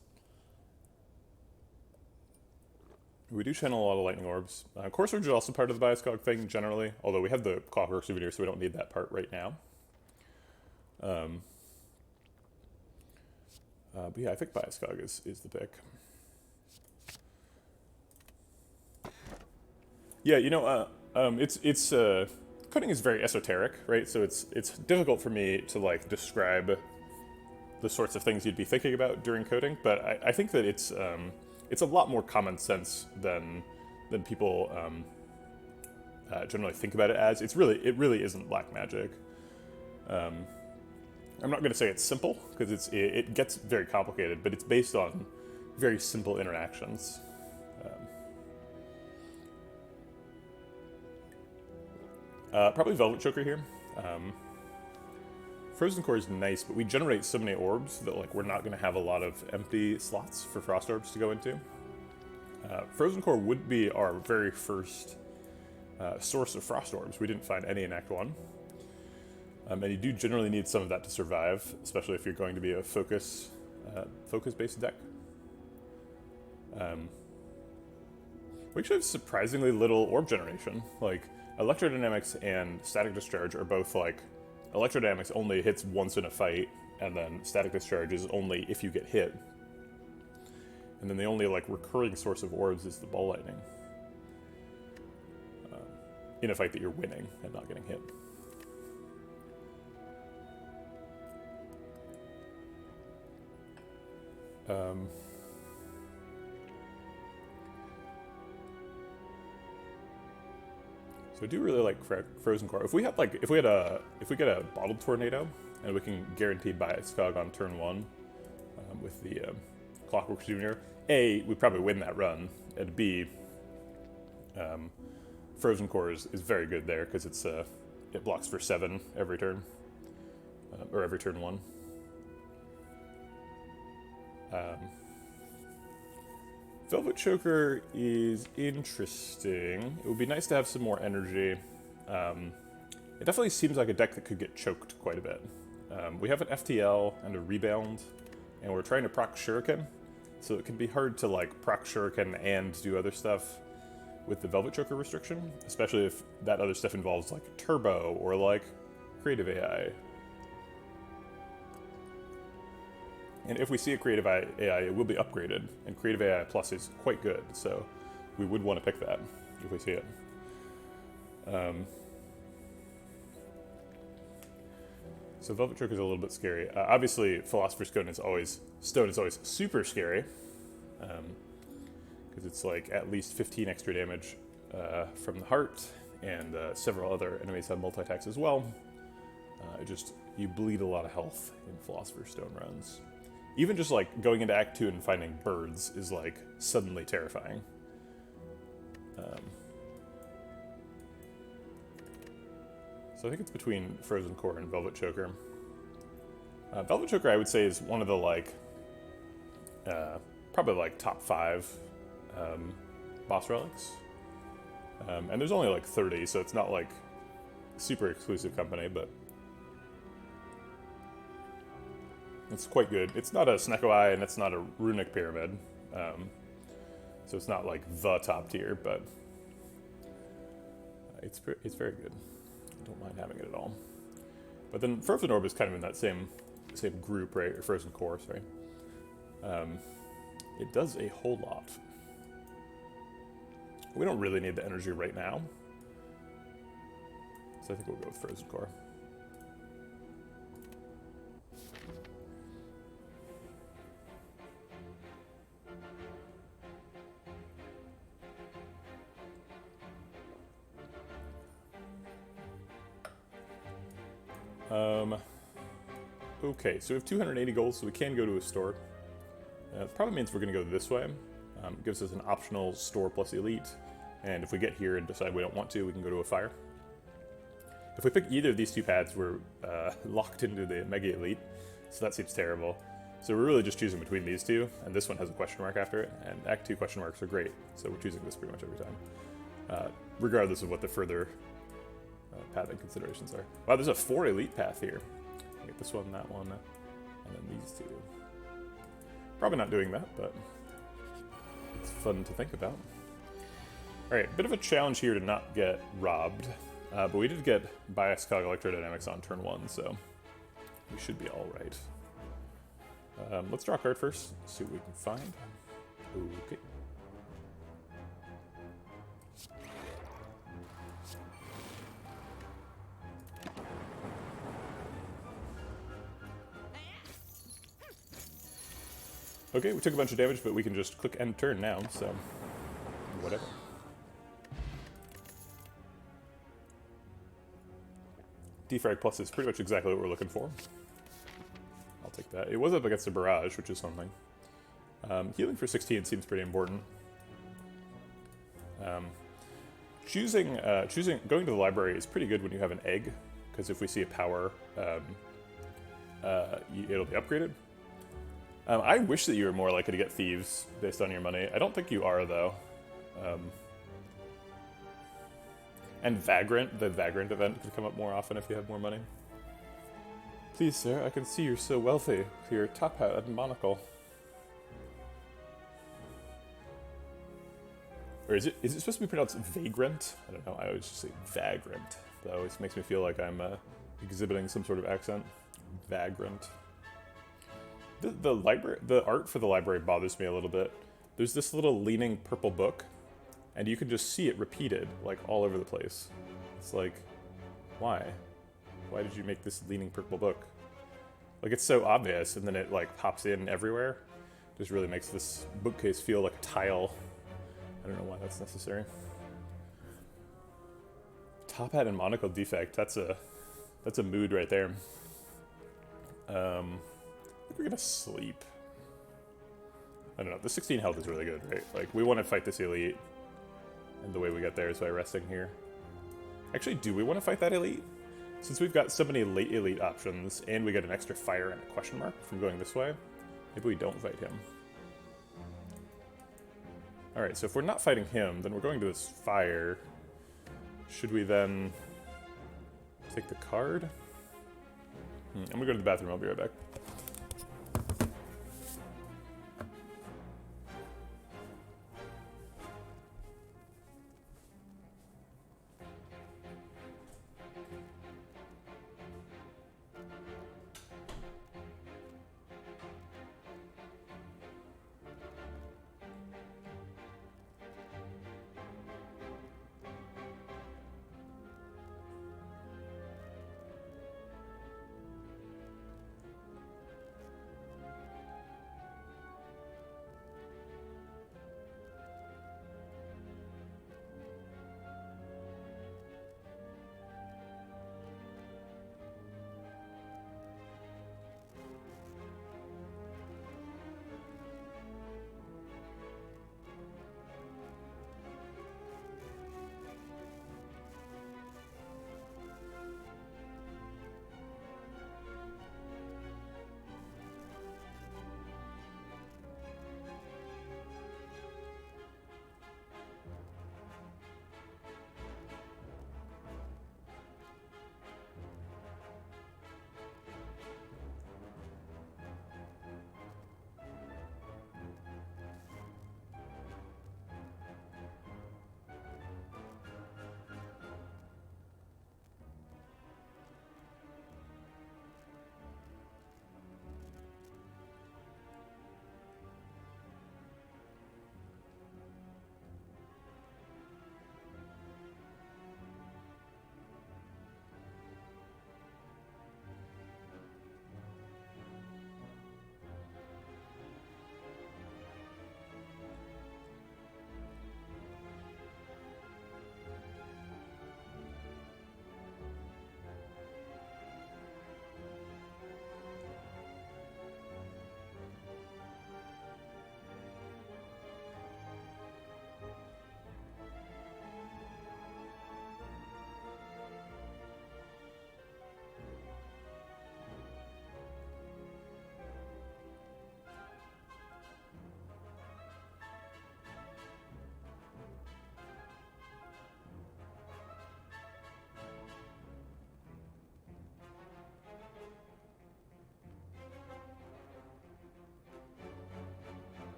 We do channel a lot of lightning orbs. Core Surge is also part of the Bioscog thing generally, although we have the Clockwork Souvenir, so we don't need that part right now. But yeah, I think Bioscog is the pick. Yeah, it's coding is very esoteric, right? So it's difficult for me to like describe the sorts of things you'd be thinking about during coding, but I think that it's a lot more common sense than people generally think about it as. It really isn't black magic. I'm not going to say it's simple, because it gets very complicated, but it's based on very simple interactions. Probably Velvet Choker here. Frozen Core is nice, but we generate so many orbs that like we're not going to have a lot of empty slots for Frost Orbs to go into. Frozen Core would be our very first source of Frost Orbs. We didn't find any in Act 1. And you do generally need some of that to survive, especially if you're going to be a focus-based deck. We actually have surprisingly little orb generation. Like, Electrodynamics and Static Discharge are both like, Electrodynamics only hits once in a fight, and then Static Discharge is only if you get hit. And then the only like recurring source of orbs is the Ball Lightning. In a fight that you're winning and not getting hit. So I do really like Frozen Core. If we get a Bottled Tornado, and we can guarantee Bioscog on turn 1 with the Clockwork Souvenir, A, we probably win that run, and B, Frozen Core is very good there because it blocks for 7 every turn, or every turn 1. Velvet Choker is interesting. It would be nice to have some more energy. It definitely seems like a deck that could get choked quite a bit. We have an FTL and a Rebound, and we're trying to proc Shuriken, so it can be hard to like proc Shuriken and do other stuff with the Velvet Choker restriction, especially if that other stuff involves like Turbo or like Creative AI. And if we see a Creative AI, it will be upgraded, and Creative AI Plus is quite good, so we would want to pick that if we see it. So Velvet Choker is a little bit scary. Obviously, Philosopher's Stone is always super scary, because it's like at least 15 extra damage from the heart, and several other enemies have multi-attacks as well. You bleed a lot of health in Philosopher's Stone runs. Even just like going into Act 2 and finding birds is like suddenly terrifying. So I think it's between Frozen Core and Velvet Choker. Velvet Choker, I would say, is one of the like, probably like top 5 boss relics. And there's only like 30, so it's not like super exclusive company, but it's quite good. It's not a Snecko-Eye and it's not a Runic Pyramid, so it's not like the top tier, but it's very good. I don't mind having it at all. But then Frozen Orb is kind of in that same group, right? Or Frozen Core, sorry. It does a whole lot. We don't really need the energy right now, so I think we'll go with Frozen Core. Okay, so we have 280 gold, so we can go to a store. It probably means we're going to go this way. It gives us an optional store plus elite, and if we get here and decide we don't want to, we can go to a fire. If we pick either of these two paths, we're locked into the Mega Elite, so that seems terrible. So we're really just choosing between these two, and this one has a question mark after it, and Act 2 question marks are great, so we're choosing this pretty much every time, regardless of what the further pathing considerations are. Wow, there's a 4 elite path here. Get this one, that one, and then these two. Probably not doing that, but it's fun to think about. Alright, bit of a challenge here to not get robbed, but we did get Bias Cog Electrodynamics on turn 1, so we should be alright. Let's draw a card first, see what we can find. Okay. Okay, we took a bunch of damage, but we can just click end turn now, so whatever. Defrag plus is pretty much exactly what we're looking for. I'll take that. It was up against a barrage, which is something. Healing for 16 seems pretty important. Going to the library is pretty good when you have an egg, because if we see a power, it'll be upgraded. I wish that you were more likely to get thieves based on your money. I don't think you are, though. And Vagrant, the Vagrant event could come up more often if you have more money. Please, sir, I can see you're so wealthy with your top hat and monocle. Or is it supposed to be pronounced Vagrant? I don't know, I always just say Vagrant. That always makes me feel like I'm exhibiting some sort of accent. Vagrant. The art for the library bothers me a little bit. There's this little leaning purple book, and you can just see it repeated, like, all over the place. It's like, why? Why did you make this leaning purple book? Like, it's so obvious, and then it, like, pops in everywhere. Just really makes this bookcase feel like a tile. I don't know why that's necessary. Top hat and monocle defect, that's a mood right there. I think we're gonna sleep. I don't know, the 16 health is really good, right? Like, we want to fight this elite, and the way we get there is by resting here. Actually, do we want to fight that elite? Since we've got so many late elite options, and we get an extra fire and a question mark from going this way, maybe we don't fight him. Alright, so if we're not fighting him, then we're going to this fire. Should we then take the card? I'm gonna go to the bathroom, I'll be right back.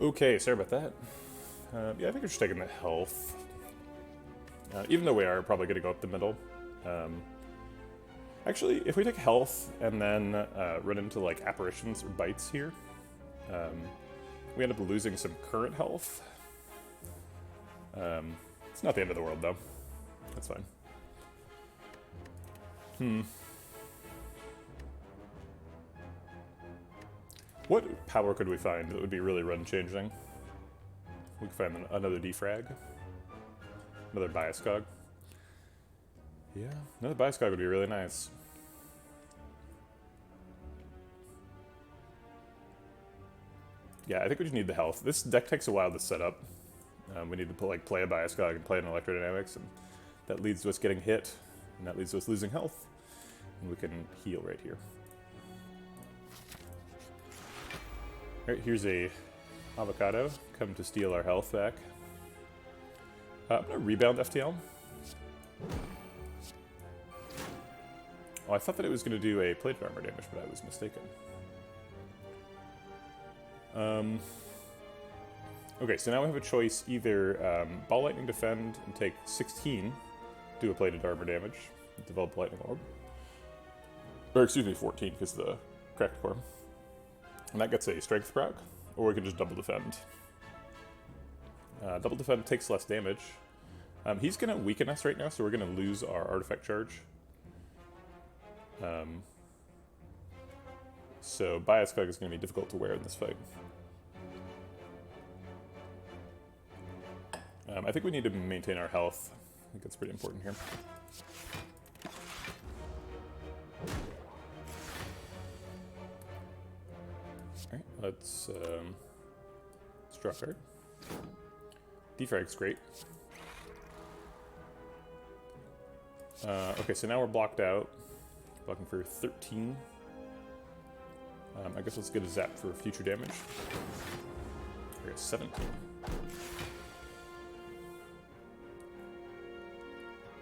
Okay, sorry about that. Yeah, I think we're just taking the health. Even though we are probably going to go up the middle. Actually, if we take health and then run into like apparitions or bites here, we end up losing some current health. It's not the end of the world though. That's fine. What power could we find that would be really run-changing? We could find another defrag. Another bias cog. Yeah, another bias cog would be really nice. Yeah, I think we just need the health. This deck takes a while to set up. We need to play a bias cog and play an electrodynamics, and that leads to us getting hit, and that leads to us losing health. And we can heal right here. Alright, here's a avocado. Come to steal our health back. I'm gonna rebound FTL. Oh, I thought that it was gonna do a plated armor damage, but I was mistaken. Okay, so now we have a choice: either Ball Lightning defend and take 16, do a plated armor damage, develop Lightning Orb. Or excuse me, 14, because the cracked core. And that gets a strength proc, or we can just double defend. Double defend takes less damage. He's going to weaken us right now, so we're going to lose our artifact charge. So Bias Cog is going to be difficult to wear in this fight. I think we need to maintain our health. I think that's pretty important here. Alright, let's draw a card. Defrag's great. Okay, so now we're blocked out. Blocking for 13. I guess let's get a zap for future damage. We're at 17.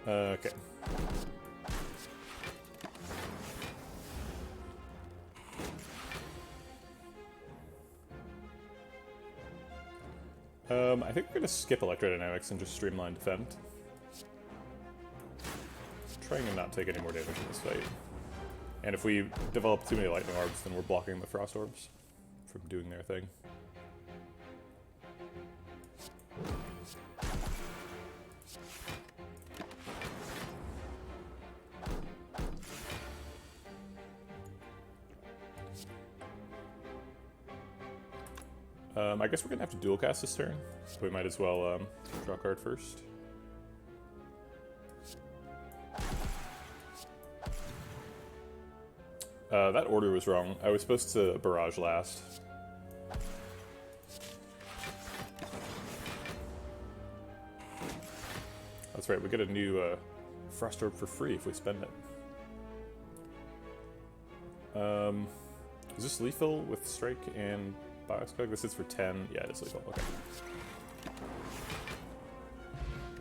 Okay. I think we're going to skip electrodynamics and just streamline defend. Trying to not take any more damage in this fight. And if we develop too many lightning orbs, then we're blocking the frost orbs from doing their thing. I guess we're going to have to dual cast this turn, so we might as well draw a card first. That order was wrong. I was supposed to barrage last. That's right, we get a new Frost Orb for free if we spend it. Is this lethal with Strike and Bias Cog? This is for 10. Yeah, it is lethal. Okay.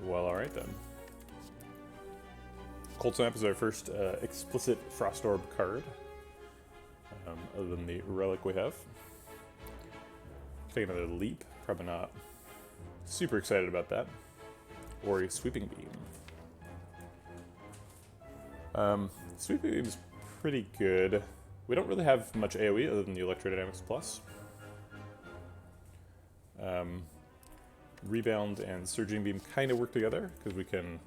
Well, alright then. Cold Snap is our first explicit Frost Orb card. Other than the relic we have. Take another leap. Probably not super excited about that. Or a Sweeping Beam. Sweeping Beam is pretty good. We don't really have much AoE other than the Electrodynamics Plus. Rebound and Surging Beam kind of work together, because we can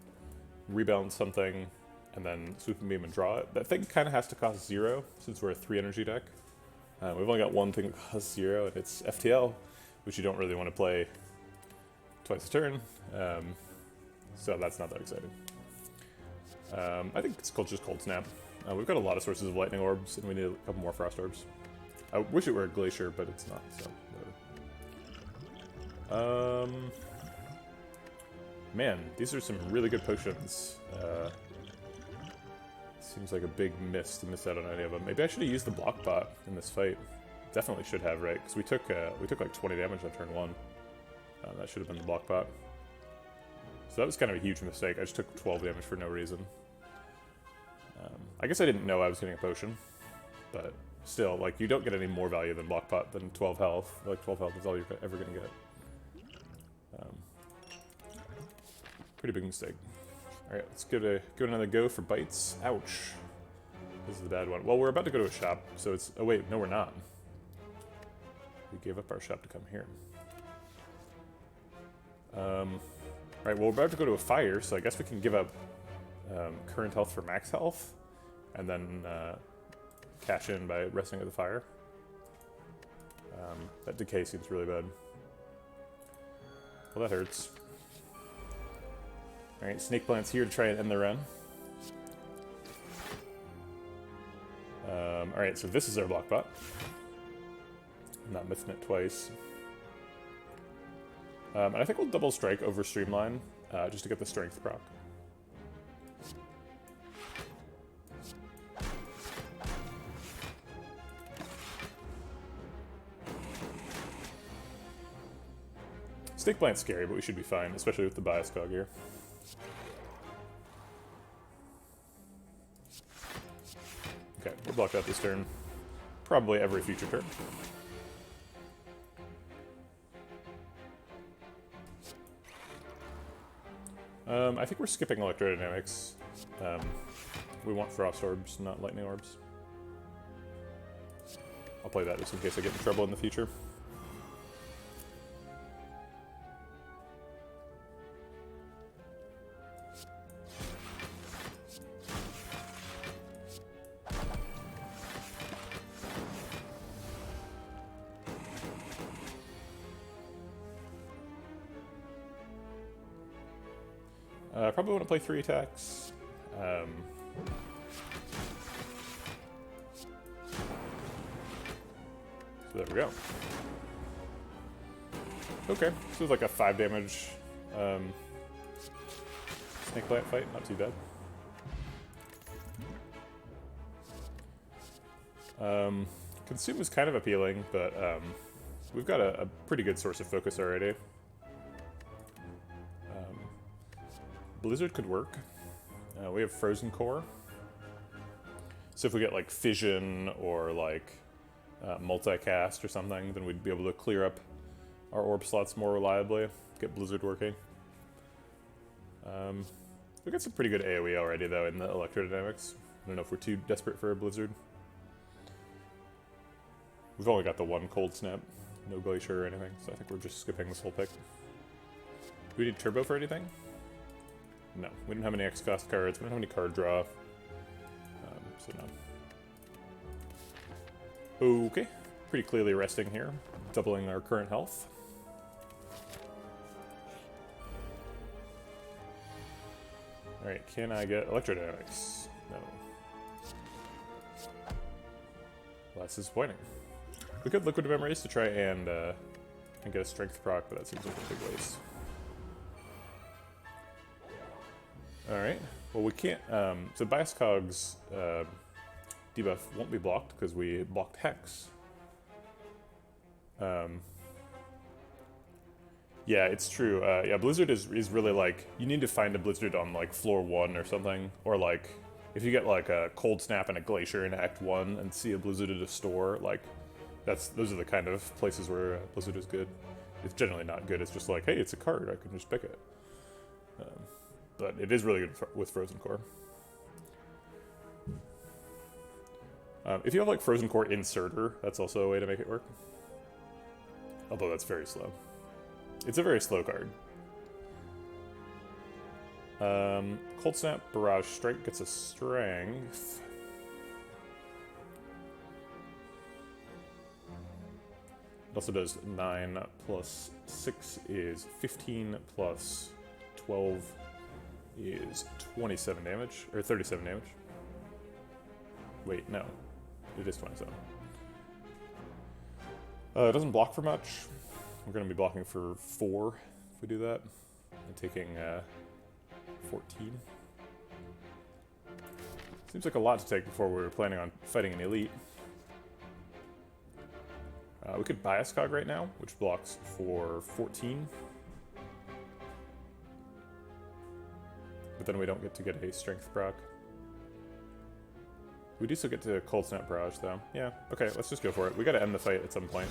rebound something and then Sweeping Beam and draw it. That thing kind of has to cost 0, since we're a 3 energy deck. We've only got one thing that costs 0, and it's FTL, which you don't really want to play twice a turn. So that's not that exciting. I think it's just Cold Snap. We've got a lot of sources of Lightning Orbs, and we need a couple more Frost Orbs. I wish it were a Glacier, but it's not, so whatever. Man, these are some really good potions. Seems like a big miss to miss out on any of them. Maybe I should have used the block bot in this fight. Definitely should have, right? Because we took like 20 damage on turn 1. That should have been the block bot. So that was kind of a huge mistake. I just took 12 damage for no reason. I guess I didn't know I was getting a potion, but still, like, you don't get any more value than block pot than 12 health. Like, 12 health is all you're ever gonna get. Pretty big mistake. Alright, let's give it another go for bites. Ouch. This is the bad one. Well, we're about to go to a shop, so it's... Oh wait, no we're not. We gave up our shop to come here. Alright, well we're about to go to a fire, so I guess we can give up current health for max health, and then cash in by resting at the fire. That decay seems really bad. Well, that hurts. Alright, Snake Plant's here to try and end the run. Alright, so this is our block bot. I'm not missing it twice. And I think we'll double strike over Streamline, just to get the strength proc. Snake Plant's scary, but we should be fine, especially with the bias cog here. Okay, we're blocked out this turn. Probably every future turn. I think we're skipping electrodynamics. We want frost orbs, not lightning orbs. I'll play that just in case I get in trouble in the future. I probably want to play 3 attacks. So there we go. Okay, this is like a 5 damage Snake Plant fight, not too bad. Consume is kind of appealing, but we've got a pretty good source of focus already. Blizzard could work. We have Frozen Core. So if we get like Fission or like multicast or something, then we'd be able to clear up our orb slots more reliably, get Blizzard working. We got some pretty good AoE already though in the electrodynamics. I don't know if we're too desperate for a Blizzard. We've only got the 1 Cold Snap, no Glacier or anything, so I think we're just skipping this whole pick. Do we need Turbo for anything? No, we don't have any X-Cost cards, we don't have any card draw, so no. Okay, pretty clearly resting here, doubling our current health. Alright, can I get Electrodynamics? No. Well, that's disappointing. We could Liquid Memories to try and get a Strength proc, but that seems like a big waste. Alright, well we can't, so Bias Cog's debuff won't be blocked because we blocked Hex. Yeah, it's true. Yeah, Blizzard is really like, you need to find a Blizzard on like floor 1 or something, or like, if you get like a Cold Snap and a Glacier in Act 1 and see a Blizzard at a store, like, those are the kind of places where Blizzard is good. It's generally not good, it's just like, hey, it's a card, I can just pick it. But it is really good with Frozen Core. If you have like Frozen Core Inserter, that's also a way to make it work. Although that's very slow. It's a very slow card. Cold Snap, Barrage Strike gets a Strength. It also does 9 plus 6 is 15 plus 12 is 27 damage, or 37 damage. Wait, no. It is 27. It doesn't block for much. We're going to be blocking for 4 if we do that. And taking 14. Seems like a lot to take before we were planning on fighting an elite. We could Bias Cog right now, which blocks for 14. But then we don't get to get a Strength proc. We do still get to Cold Snap Barrage, though. Yeah, okay, let's just go for it. We gotta end the fight at some point.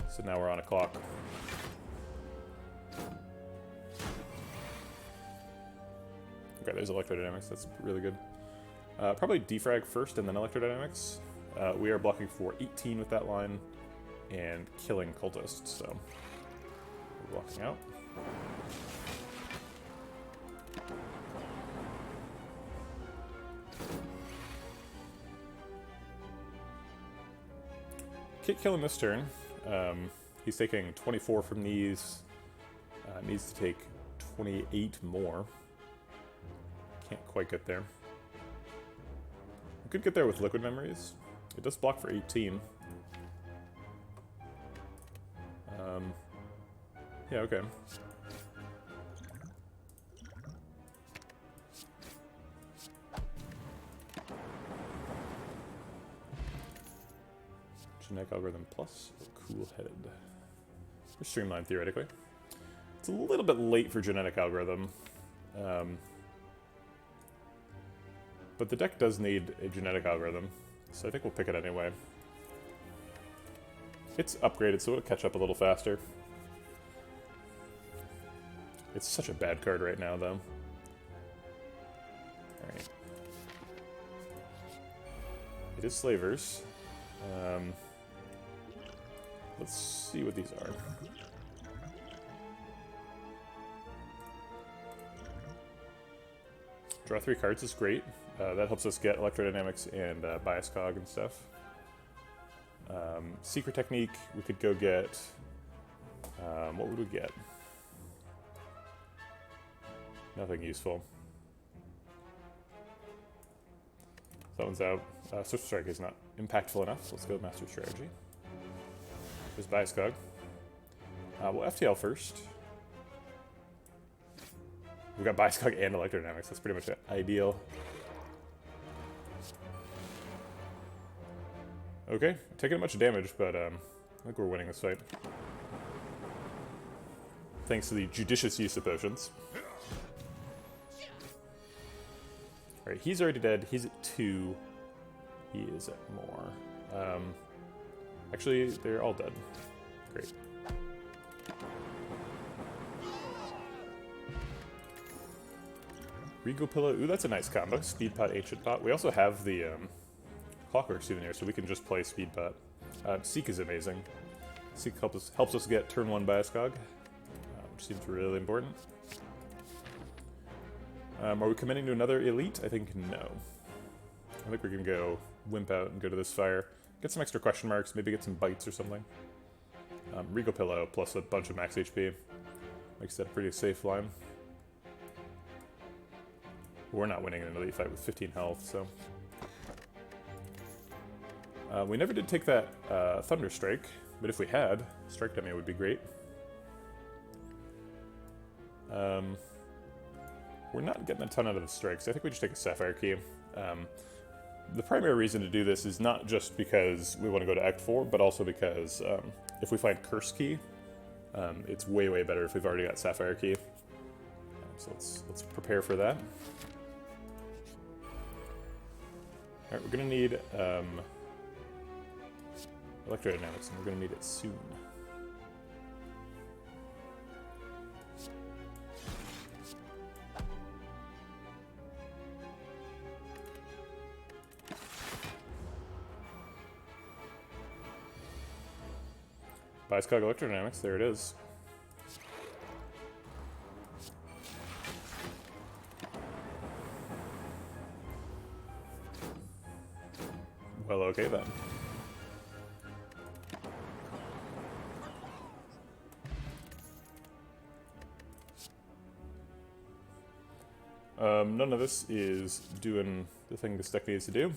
So now we're on a clock. Okay, there's Electrodynamics. That's really good. Probably defrag first and then Electrodynamics. We are blocking for 18 with that line and killing cultists, so we're blocking out. Can't kill him this turn. He's taking 24 from these. Needs to take 28 more. Can't quite get there. We could get there with Liquid Memories. It does block for 18. Yeah, okay. Genetic Algorithm Plus, Cool-Headed. Or Streamline, theoretically. It's a little bit late for Genetic Algorithm. But the deck does need a Genetic Algorithm, so I think we'll pick it anyway. It's upgraded, so it'll catch up a little faster. It's such a bad card right now, though. Alright. It is Slavers. Let's see what these are. Draw 3 cards is great. That helps us get Electrodynamics and Bias Cog and stuff. Secret Technique, we could go get... what would we get? Nothing useful. That one's out. Switch Strike is not impactful enough, so let's go with Master Strategy. There's Bias Cog. We'll FTL first. We've got Bias Cog and Electrodynamics, that's pretty much ideal. Okay, taking much damage, but I think we're winning this fight. Thanks to the judicious use of potions. Alright, he's already dead. He's at 2. He is at more. Actually, they're all dead. Great. Regal Pillow. Ooh, that's a nice combo. Speed Pot, Ancient Pot. We also have the Clockwork Souvenir, so we can just play Speed Pot. Seek is amazing. Seek helps us get turn 1 Bias Cog, which seems really important. Are we committing to another Elite? I think no. I think we can go Wimp out and go to this Fire. Get some extra question marks, maybe get some bites or something. Regal Pillow plus a bunch of max HP. Makes that a pretty safe line. We're not winning an Elite fight with 15 health, so... we never did take that Thunder Strike, but if we had, Strike Dummy would be great. We're not getting a ton out of the strikes. I think we just take a Sapphire Key. The primary reason to do this is not just because we want to go to Act 4, but also because if we find Curse Key, it's way, way better if we've already got Sapphire Key. So let's prepare for that. Alright, we're going to need Electrodynamics, and we're going to need it soon. Bias Cog Electrodynamics, there it is. Well, okay then. None of this is doing the thing this deck needs to do.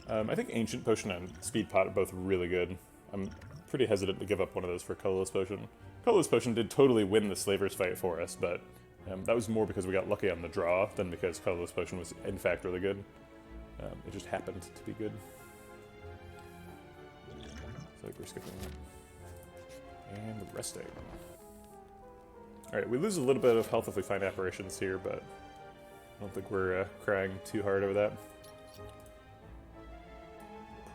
I think Ancient Potion and Speed Pot are both really good. I'm pretty hesitant to give up one of those for Colorless Potion. Colorless Potion did totally win the Slavers fight for us, but that was more because we got lucky on the draw than because Colorless Potion was in fact really good. It just happened to be good. So we're skipping that. And resting. Alright, we lose a little bit of health if we find apparitions here, but I don't think we're crying too hard over that.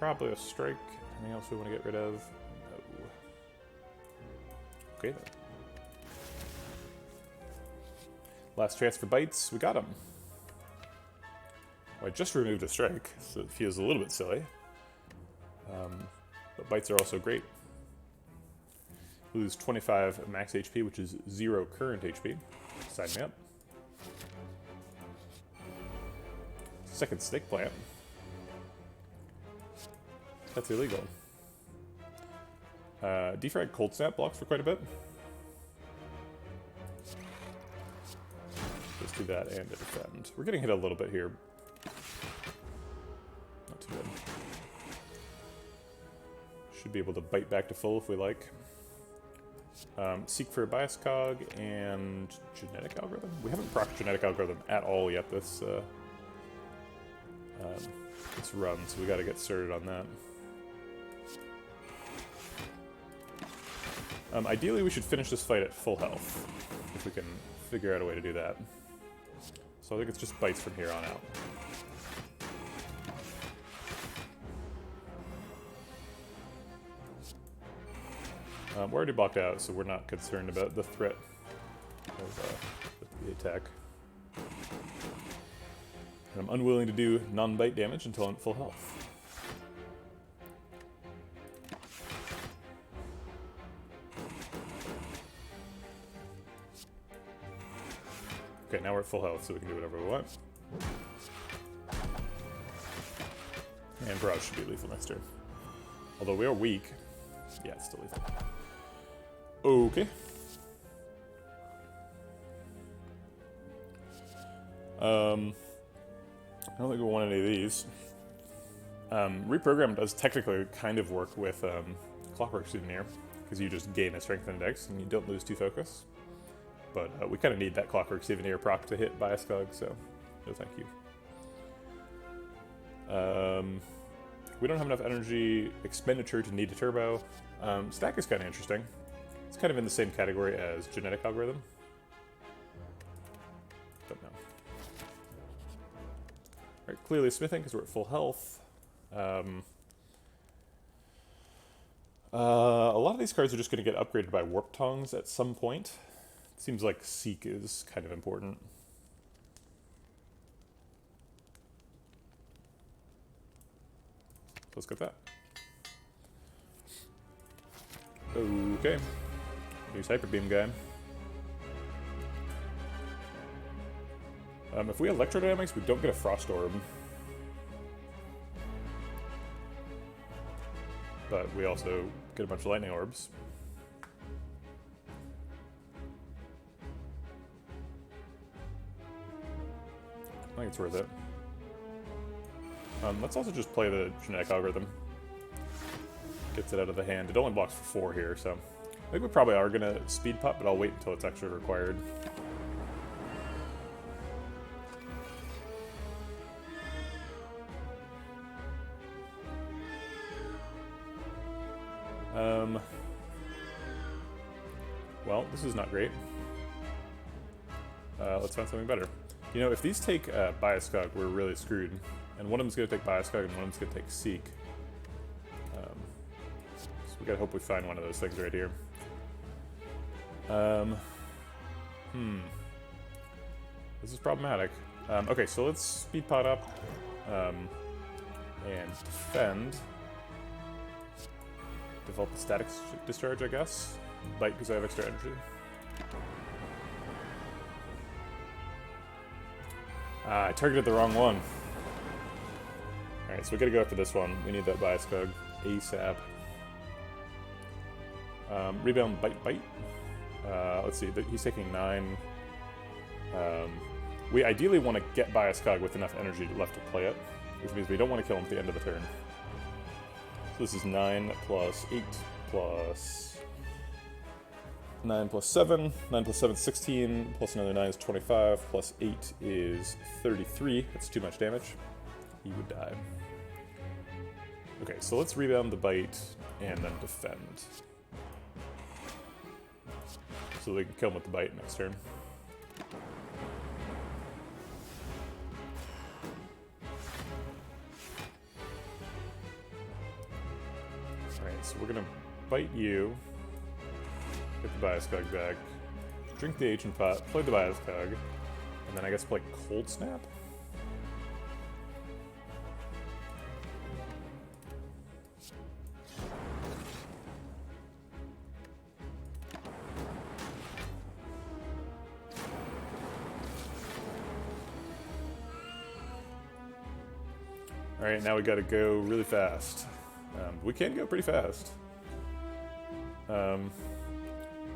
probably a strike. Anything else we want to get rid of? No. Okay then. Last chance for bites. We got him. Well, I just removed a strike, so it feels a little bit silly. But bites are also great. Lose 25 max HP, which is 0 current HP. Sign me up. Second snake plant. That's illegal. Defrag cold snap blocks for quite a bit. Let's do that and defend. We're getting hit a little bit here. Not too bad. Should be able to bite back to full if we like. Seek for a bias cog and genetic algorithm. We haven't procced genetic algorithm at all yet this run, so we got to get started on that. Ideally, we should finish this fight at full health if we can figure out a way to do that. So I think it's just bites from here on out. We're already blocked out, so we're not concerned about the threat of the attack. And I'm unwilling to do non-bite damage until I'm at full health. Okay, now we're at full health, so we can do whatever we want. And Barrage should be lethal next turn. Although we are weak. Yeah, it's still lethal. Okay. I don't think we want any of these. Reprogram does technically kind of work with Clockwork Souvenir, because you just gain a Strength Index and you don't lose 2 focus. But we kind of need that Clockwork Souvenir proc to hit Bias Cog, so no thank you. We don't have enough energy expenditure to need a turbo. Stack is kind of interesting. It's kind of in the same category as Genetic Algorithm. Don't know. Alright, clearly smithing because we're at full health. A lot of these cards are just going to get upgraded by Warp Tongues at some point. It seems like Seek is kind of important. Let's get that. Okay. Use Hyper Beam guy. If we Electrodynamics, we don't get a Frost Orb. But we also get a bunch of Lightning Orbs. I think it's worth it. Let's also just play the Genetic Algorithm. Gets it out of the hand. It only blocks for 4 here, so I think we probably are going to speed pop, but I'll wait until it's actually required. Well, this is not great. Let's find something better. You know, if these take Bias Cog, we're really screwed. And one of them's going to take Bias Cog, and one of them's going to take Seek. So we gotta hope we find one of those things right here. This is problematic. Okay, so let's speed pot up and defend. Default the static discharge, I guess. Bite because I have extra energy. I targeted the wrong one. Alright, so we gotta go after this one. We need that Bias Cog ASAP. Rebound, bite. Let's see, he's taking 9. We ideally want to get Bias Cog with enough energy left to play it, which means we don't want to kill him at the end of the turn. So this is 9 plus 8 plus 9 plus 7. 9 plus 7 is 16, plus another 9 is 25, plus 8 is 33. That's too much damage. He would die. Okay, so let's rebound the bite and then defend. So they can kill him with the bite next turn. bite you, get the Bias Cog back, drink the Ancient Pot, play the Bias Cog, and then I guess play Cold Snap? Alright, now we gotta go really fast. We can go pretty fast.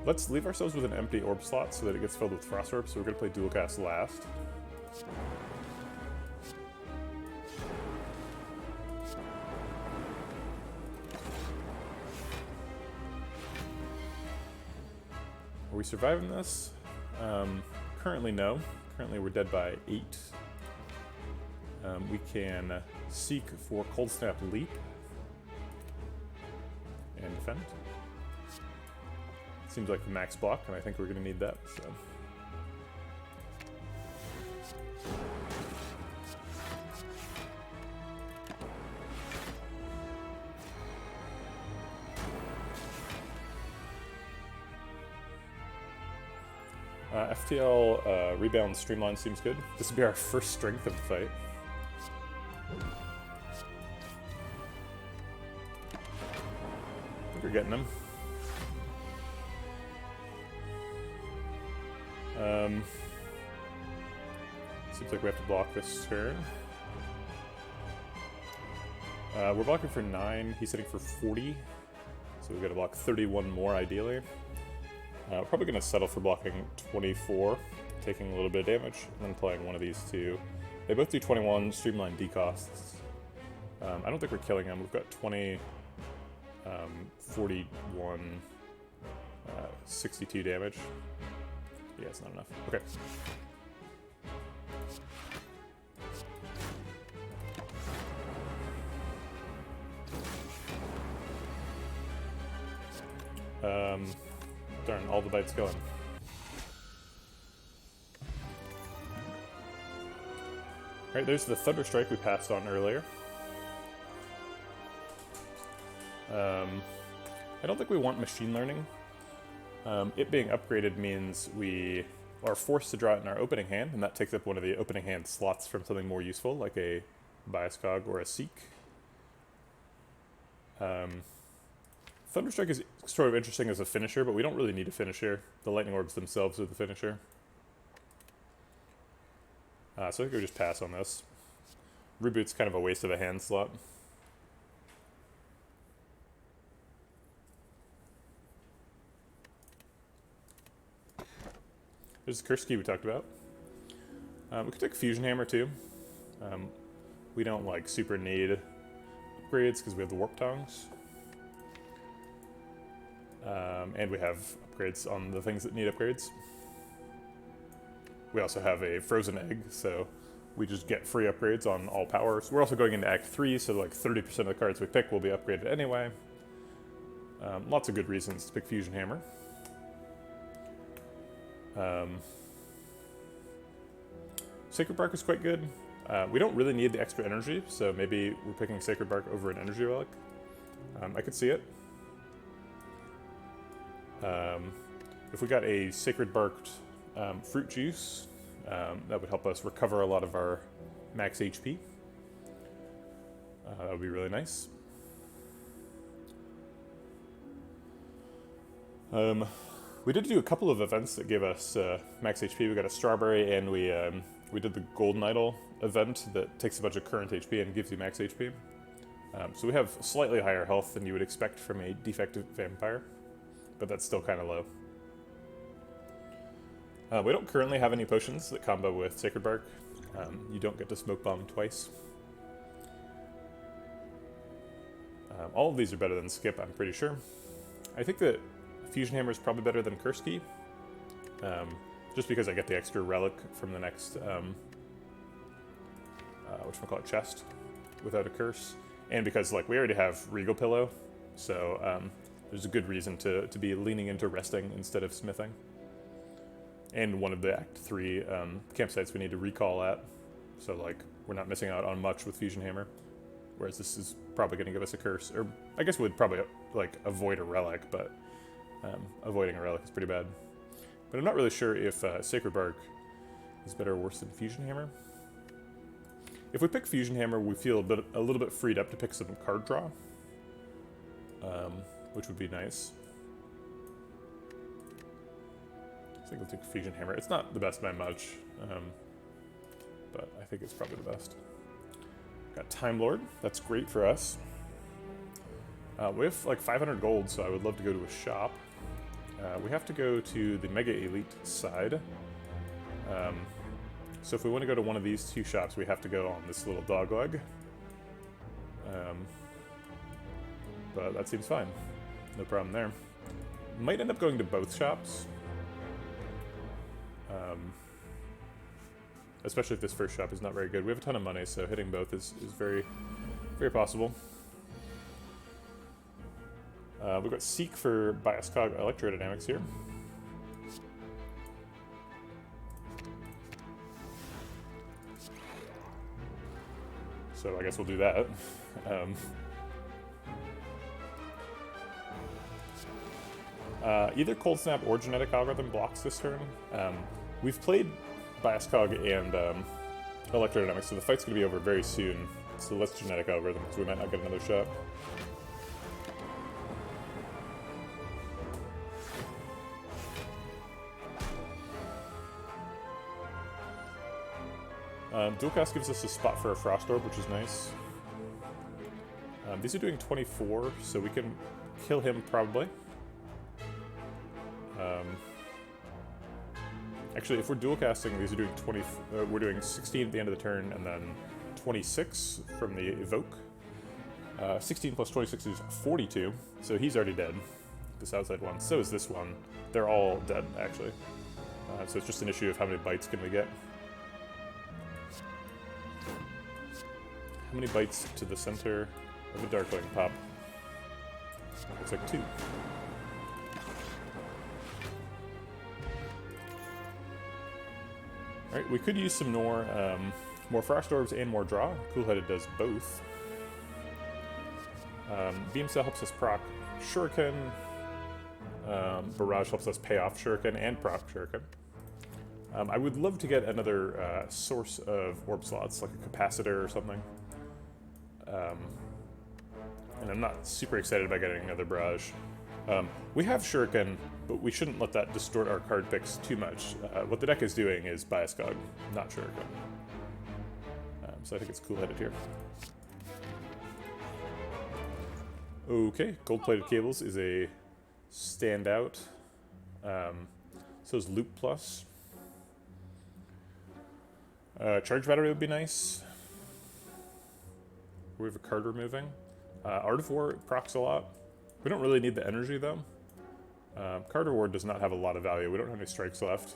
Let's leave ourselves with an empty orb slot so that it gets filled with Frost Orb, so we're gonna play Dual Cast last. Are we surviving this? Currently no. Currently we're dead by 8. We can seek for Cold Snap Leap and defend. Seems like the max block, and I think we're going to need that. So. FTL rebound streamline seems good. This will be our first strength of the fight. I think we're getting him. Seems like we have to block this turn. We're blocking for 9, he's hitting for 40, so we've got to block 31 more ideally. Probably going to settle for blocking 24, taking a little bit of damage, and then playing one of these two. They both do 21 streamline decosts. I don't think we're killing them. We've got 20, 41, 62 damage. Yeah, it's not enough. Okay. Darn, all the bites going. Alright, there's the Thunder Strike we passed on earlier. I don't think we want Machine Learning. It being upgraded means we are forced to draw it in our opening hand, and that takes up one of the opening hand slots from something more useful, like a Bias Cog or a Seek. Thunderstrike is sort of interesting as a finisher, but we don't really need a finisher. The Lightning Orbs themselves are the finisher. So I think we'll just pass on this. Reboot's kind of a waste of a hand slot. There's the Curse Key we talked about. We could take Fusion Hammer too. We don't like super need upgrades because we have the Warp Tongs. And we have upgrades on the things that need upgrades. We also have a Frozen Egg, so we just get free upgrades on all powers. We're also going into Act 3, so like 30% of the cards we pick will be upgraded anyway. Lots of good reasons to pick Fusion Hammer. Sacred Bark is quite good. We don't really need the extra energy, so maybe we're picking Sacred Bark over an Energy Relic. I could see it. If we got a Sacred Barked Fruit Juice, that would help us recover a lot of our max HP. That would be really nice. We did do a couple of events that gave us max HP. We got a Strawberry, and we did the Golden Idol event that takes a bunch of current HP and gives you max HP. So we have slightly higher health than you would expect from a defective vampire, but that's still kind of low. We don't currently have any potions that combo with Sacred Bark. You don't get to Smoke Bomb twice. All of these are better than Skip, I'm pretty sure. I think that Fusion Hammer is probably better than Curse Key, just because I get the extra relic from the next whatchamacallit, chest without a curse, and because like we already have Regal Pillow, so there's a good reason to be leaning into resting instead of smithing. And one of the Act 3 campsites we need to recall at, so like we're not missing out on much with Fusion Hammer, whereas this is probably going to give us a curse. Or I guess we'd probably like avoid a relic, but avoiding a relic is pretty bad. But I'm not really sure if Sacred Bark is better or worse than Fusion Hammer. If we pick Fusion Hammer, we feel a little bit freed up to pick some card draw, which would be nice. I think we'll take Fusion Hammer. It's not the best by much, but I think it's probably the best. Got Time Lord. That's great for us. We have like 500 gold, so I would love to go to a shop. We have to go to the Mega Elite side. So if we want to go to one of these two shops, we have to go on this little dog leg. But that seems fine. No problem there. Might end up going to both shops. Especially if this first shop is not very good. We have a ton of money, so hitting both is very, very possible. We've got Seek for Biascog Electrodynamics here. So I guess we'll do that. Either Cold Snap or Genetic Algorithm blocks this turn. We've played Biascog and Electrodynamics, so the fight's going to be over very soon. So let's Genetic Algorithm, because we might not get another shot. Dual Cast gives us a spot for a Frost Orb, which is nice. These are doing 24, so we can kill him probably. Actually, if we're dual casting, these are doing 20. We're doing 16 at the end of the turn, and then 26 from the Evoke. 16 plus 26 is 42, so he's already dead. This outside one. So is this one. They're all dead, actually. So it's just an issue of how many bites can we get. How many bites to the center of a Darkling pop? Looks like 2. Alright, we could use some more Frost Orbs and more draw. Cool-Headed does both. Beam Cell helps us proc Shuriken. Barrage helps us pay off Shuriken and proc Shuriken. I would love to get another source of orb slots, like a capacitor or something. And I'm not super excited about getting another barrage. We have Shuriken, but we shouldn't let that distort our card picks too much. What the deck is doing is Biascog, not Shuriken. So I think it's cool-headed here. Okay, Gold-Plated Cables is a standout. So is Loop Plus. Charge Battery would be nice. We have a card removing. Art of War procs a lot. We don't really need the energy, though. Card Reward does not have a lot of value. We don't have any strikes left.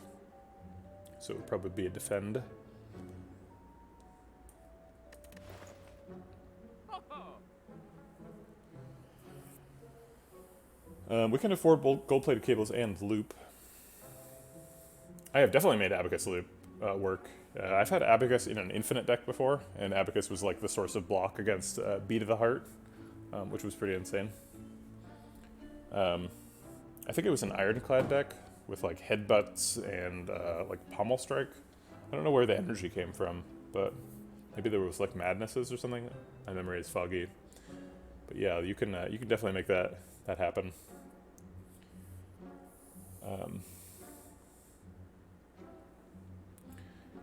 So it would probably be a defend. We can afford both Gold-Plated Cables and Loop. I have definitely made Abacus Loop work. I've had Abacus in an Infinite deck before, and Abacus was like the source of block against Beat of the Heart, which was pretty insane. I think it was an Ironclad deck with like Headbutts and like Pommel Strike. I don't know where the energy came from, but maybe there was like Madnesses or something. My memory is foggy. But yeah, you can definitely make that happen.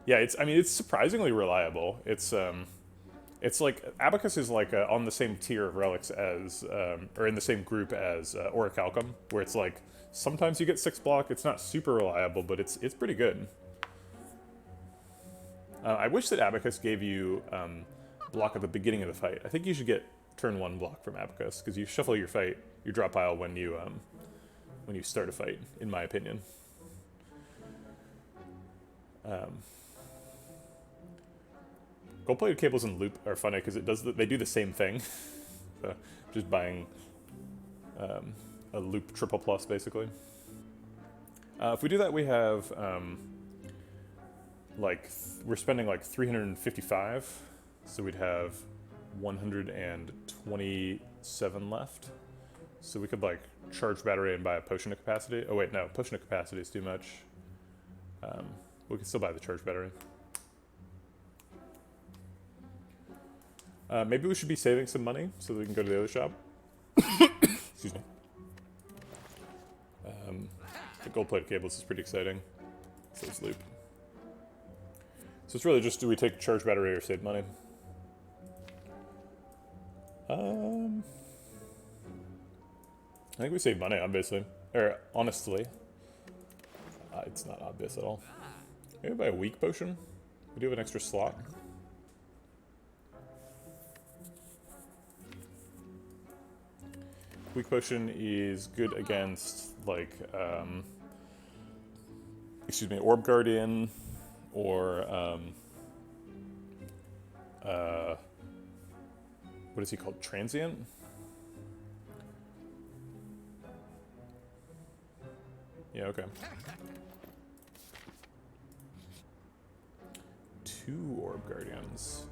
Yeah, it's surprisingly reliable. It's like Abacus is like on the same tier of relics as, or in the same group as Orichalcum, where it's like sometimes you get 6 block. It's not super reliable, but it's pretty good. I wish that Abacus gave you block at the beginning of the fight. I think you should get turn 1 block from Abacus because you shuffle your draw pile when you start a fight, in my opinion. Gold-Plated Cables and Loop are funny because they do the same thing. So just buying a Loop triple plus, basically. If we do that, we have we're spending like 355. So we'd have 127 left. So we could like charge battery and buy a potion of capacity. Oh wait, no, potion of capacity is too much. We can still buy the charge battery. Maybe we should be saving some money so that we can go to the other shop. Excuse me. The gold-plated cables is pretty exciting. Saves loop. So it's really just, do we take charge battery or save money? I think we save money, obviously. Or, honestly. It's not obvious at all. Maybe buy a weak potion? We do have an extra slot. Weak potion is good against, like, Orb Guardian, or, what is he called? Transient? Yeah, okay. 2 Orb Guardians.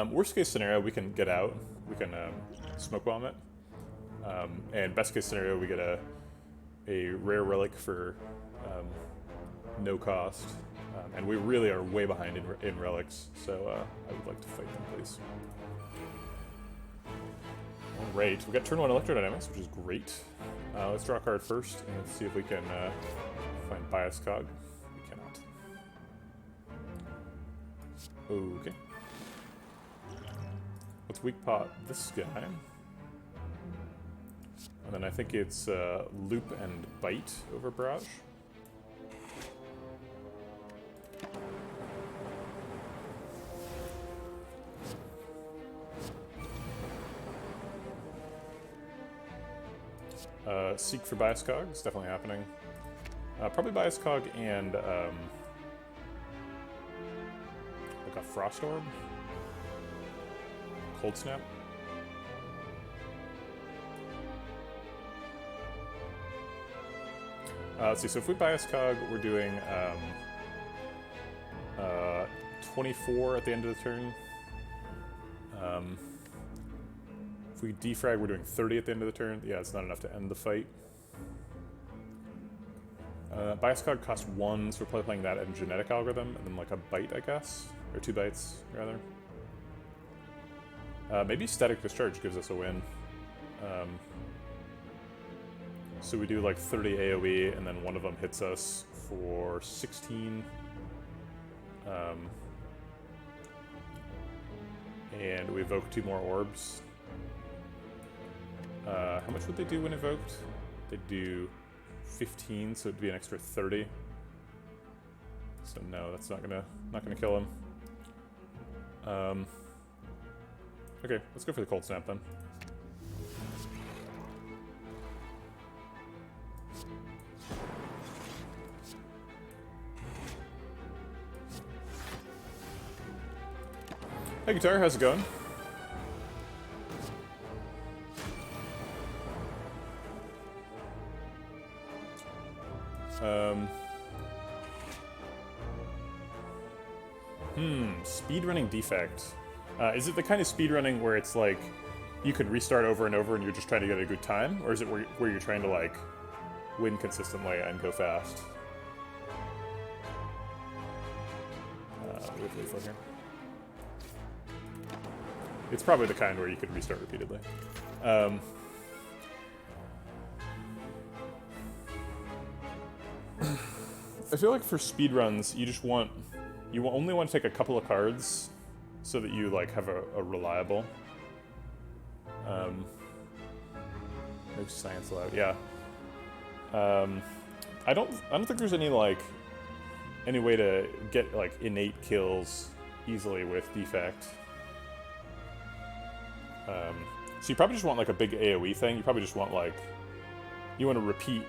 Worst case scenario, we can get out. We can smoke bomb it. And best case scenario, we get a rare relic for no cost. And we really are way behind in relics, so I would like to fight them, please. Alright, we got turn 1 electrodynamics, which is great. Let's draw a card first, and let's see if we can find bias cog. We cannot. Okay. Let's weak pot this guy. And then I think it's loop and bite over barrage. Seek for bias cog is definitely happening. Probably bias cog and like a frost orb, cold snap. Let's see. So if we bias cog, we're doing 24 at the end of the turn. If we defrag, we're doing 30 at the end of the turn. Yeah, it's not enough to end the fight. Bias cog costs 1, so we're probably playing that and genetic algorithm, and then like a bite, I guess, or 2 bites rather. Maybe static discharge gives us a win. So we do like 30 AoE, and then one of them hits us for 16. And we evoke 2 more orbs. How much would they do when evoked? They do 15, so it'd be an extra 30. So no, that's not gonna kill him. Okay, let's go for the cold snap then. Hey Guitar, how's it going? Speedrunning defect. Is it the kind of speedrunning where it's like you can restart over and over and you're just trying to get a good time? Or is it where you're trying to like win consistently and go fast? Wait for here. It's probably the kind where you could restart repeatedly. I feel like for speedruns, you only want to take a couple of cards so that you like have a reliable. No science allowed. Yeah. I don't think there's any way to get like innate kills easily with defect. So you probably just want like a big AoE thing. You probably just want you want to repeat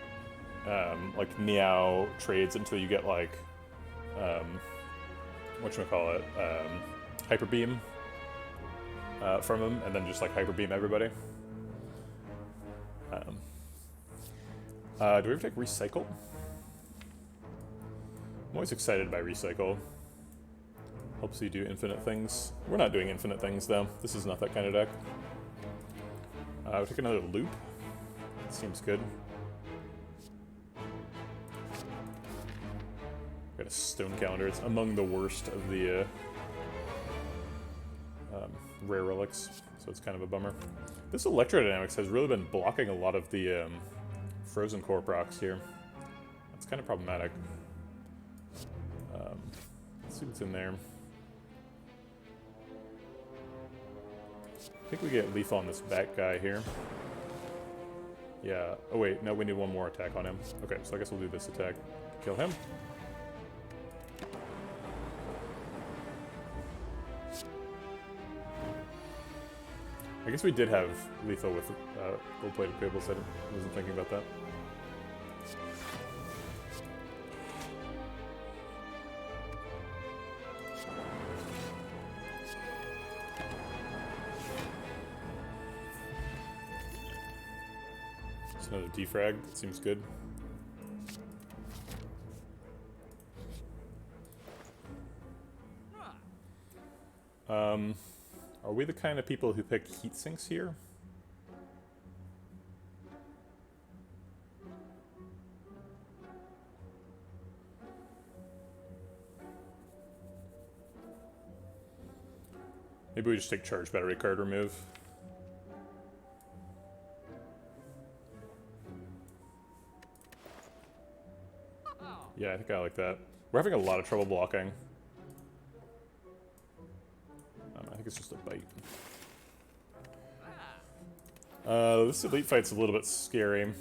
like meow trades until you get like whatchamacallit, hyper beam from them, and then just like hyper beam everybody. Do we ever take recycle? I'm always excited by recycle. Helps you do infinite things. We're not doing infinite things, though. This is not that kind of deck. We'll take another loop. Seems good. Got a stone calendar. It's among the worst of the rare relics, so it's kind of a bummer. This Electrodynamics has really been blocking a lot of the Frozen Core procs here. That's kind of problematic. Let's see what's in there. I think we get lethal on this back guy here. Yeah. Oh wait, no, we need one more attack on him. Okay, so I guess we'll do this attack. Kill him. I guess we did have lethal with gold-plated cables. I wasn't thinking about that. Just another defrag. That seems good. Are we the kind of people who pick heat sinks here? Maybe we just take charge battery card remove. Yeah, I think I like that. We're having a lot of trouble blocking. I think it's just a bite. This elite fight's a little bit scary.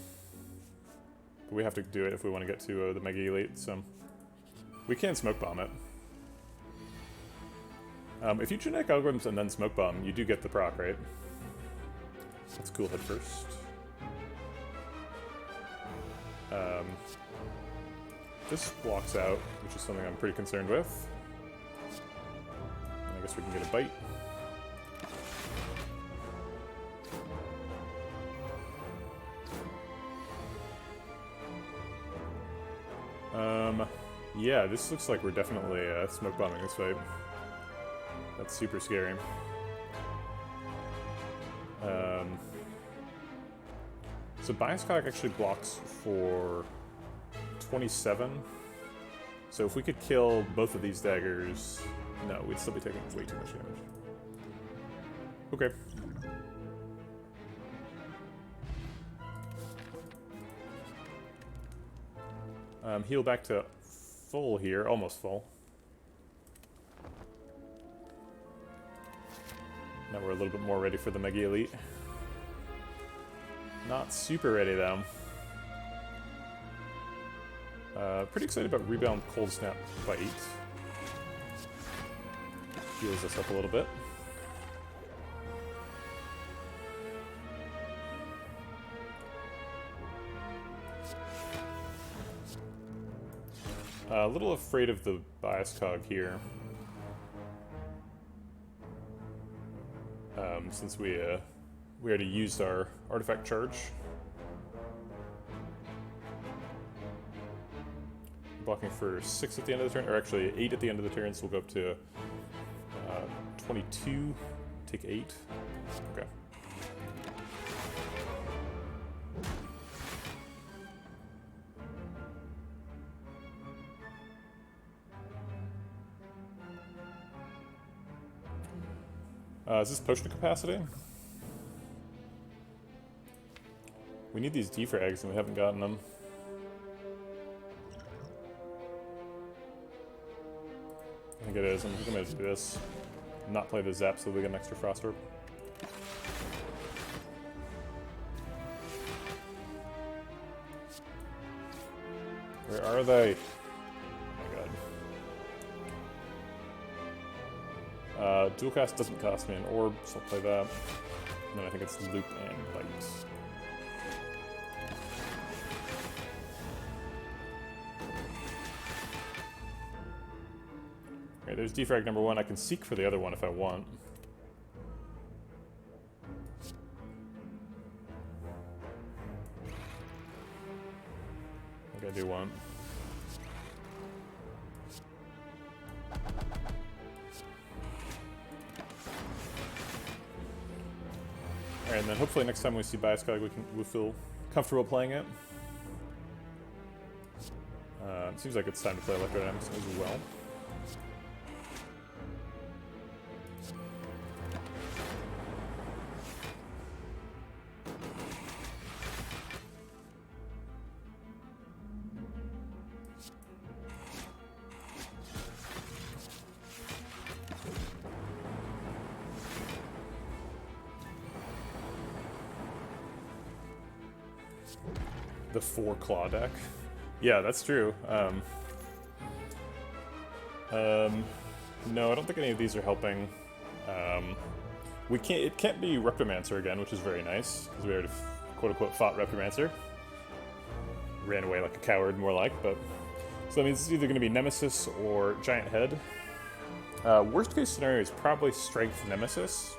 But we have to do it if we want to get to the Mega Elite, so... We can Smoke Bomb it. If you genetic algorithms and then Smoke Bomb, you do get the proc, right? Let's cool head first. This blocks out, which is something I'm pretty concerned with. I guess we can get a bite. Yeah, this looks like we're definitely smoke bombing this fight. That's super scary. So Bias Cog actually blocks for 27. So if we could kill both of these daggers... No, we'd still be taking way too much damage. Okay. Heal back to full here, almost full. Now we're a little bit more ready for the Mega Elite. Not super ready though. Pretty excited about Rebound Cold Snap Bite. Heals us up a little bit. A little afraid of the Bias Cog here. Since we already used our artifact charge. Blocking for 6 at the end of the turn, or actually 8 at the end of the turn, so we'll go up to 22, take 8. Okay. Is this potion capacity? We need these defrags and we haven't gotten them. I think it is. I'm gonna do this. Not play the zap so we get an extra frost orb. Where are they? Dual cast doesn't cost me an orb, so I'll play that. And then I think it's loop and bite. Okay, there's defrag number 1. I can seek for the other one if I want. I think I do want. Alright, and then hopefully next time we see Bioscog we'll feel comfortable playing it. It seems like it's time to play Electrodynamics as well. The 4 claw deck. Yeah, that's true. No, I don't think any of these are helping. It can't be Reptomancer again, which is very nice, because we already quote-unquote fought Reptomancer. Ran away like a coward, more like, but... So that means it's either going to be Nemesis or Giant Head. Worst case scenario is probably Strength Nemesis.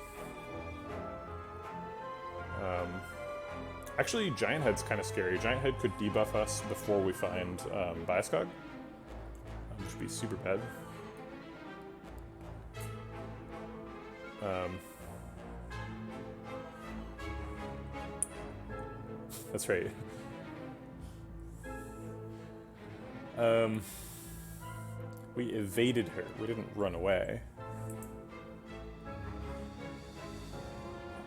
Actually, Giant Head's kind of scary. Giant Head could debuff us before we find Bioscog, which would be super bad. That's right. We evaded her. We didn't run away.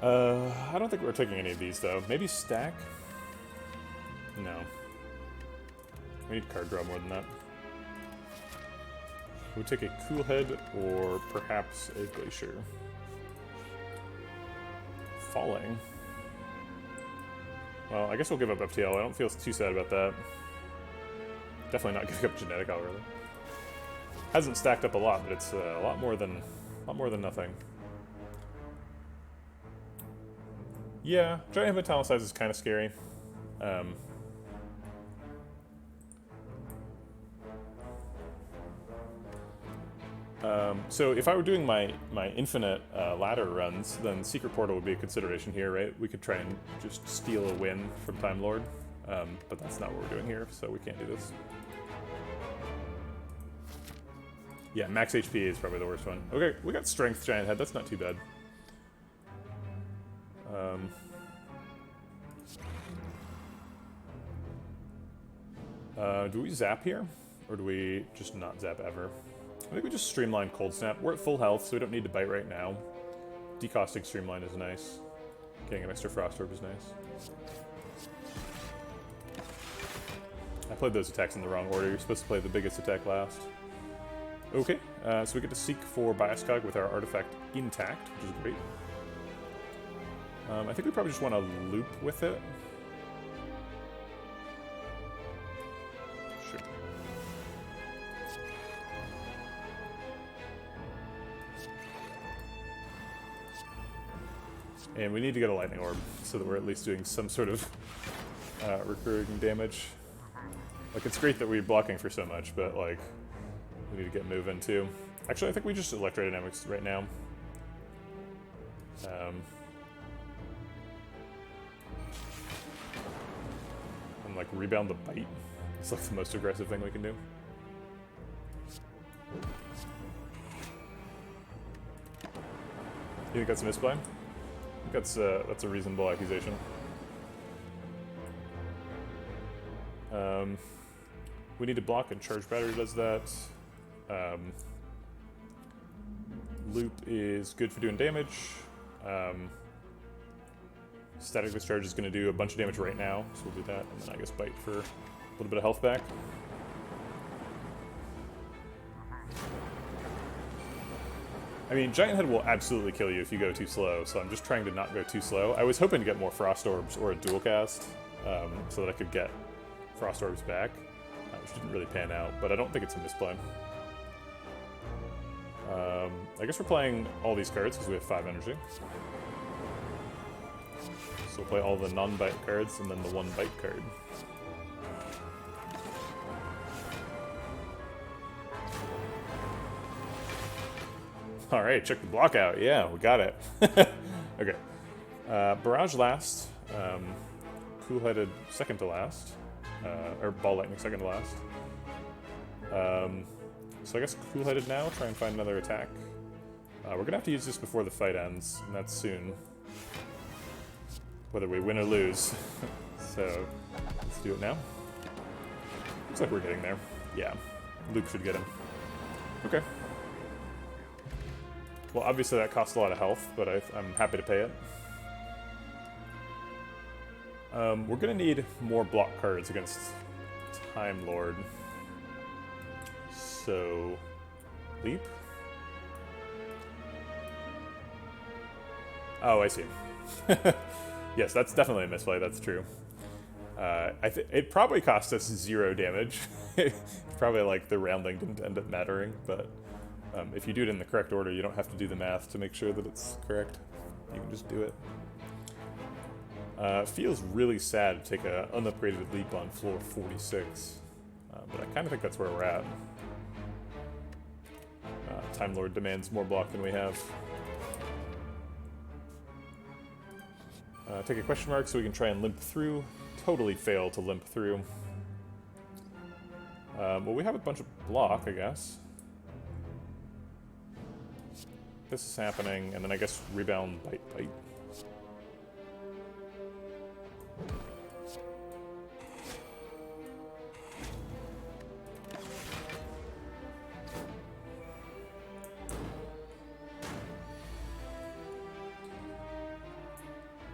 I don't think we're taking any of these, though. Maybe stack? No. We need card draw more than that. We take a Cool Head or perhaps a Glacier. Falling. Well, I guess we'll give up FTL. I don't feel too sad about that. Definitely not giving up Genetic Algorithm. Hasn't stacked up a lot, but it's a lot more than nothing. Yeah, Giant Head Metallicize is kind of scary. So if I were doing my infinite ladder runs, then Secret Portal would be a consideration here, right? We could try and just steal a win from Time Lord, but that's not what we're doing here, so we can't do this. Yeah, max HP is probably the worst one. Okay, we got Strength Giant Head, that's not too bad. Do we zap here? Or do we just not zap ever? I think we just Streamline Cold Snap. We're at full health, so we don't need to bite right now. Decaustic Streamline is nice. Getting an extra Frost Orb is nice. I played those attacks in the wrong order. You're supposed to play the biggest attack last. Okay, so we get to seek for Bioscog with our artifact intact, which is great. I think we probably just want to loop with it. Sure. And we need to get a Lightning Orb, so that we're at least doing some sort of recurring damage. Like, it's great that we're blocking for so much, but, like, we need to get moving, too. Actually, I think we just Electrodynamics right now. And, like, rebound the bite. It's, like, the most aggressive thing we can do. You think that's a misplay? I think that's a reasonable accusation. We need to block, and Charge Battery does that. Loop is good for doing damage. Static Discharge is going to do a bunch of damage right now, so we'll do that, and then I guess Bite for a little bit of health back. I mean, Giant Head will absolutely kill you if you go too slow, so I'm just trying to not go too slow. I was hoping to get more Frost Orbs or a dual cast, so that I could get Frost Orbs back, which didn't really pan out, but I don't think it's a misplay. I guess we're playing all these cards because we have 5 energy. So we'll play all the non-bite cards and then the 1 bite card. Alright, check the block out. Yeah, we got it. Okay. Barrage last. Cool-Headed second to last. Or Ball Lightning second to last. So I guess Cool-Headed now, try and find another attack. We're gonna have to use this before the fight ends, and that's soon. whether we win or lose. So let's do it now. Looks like we're getting there. Yeah, Luke should get him. Okay. Well, obviously that costs a lot of health, but I'm happy to pay it. We're gonna need more block cards against Time Lord. So, leap? Oh, I see. Yes, that's definitely a misplay, that's true. It probably cost us 0 damage. Probably like the rounding didn't end up mattering, but if you do it in the correct order, you don't have to do the math to make sure that it's correct. You can just do it. Feels really sad to take an unupgraded leap on floor 46, but I kind of think that's where we're at. Time Lord demands more block than we have. Take a question mark so we can try and limp through. Totally fail to limp through. Well, we have a bunch of block, I guess. This is happening, and then I guess rebound, bite, bite.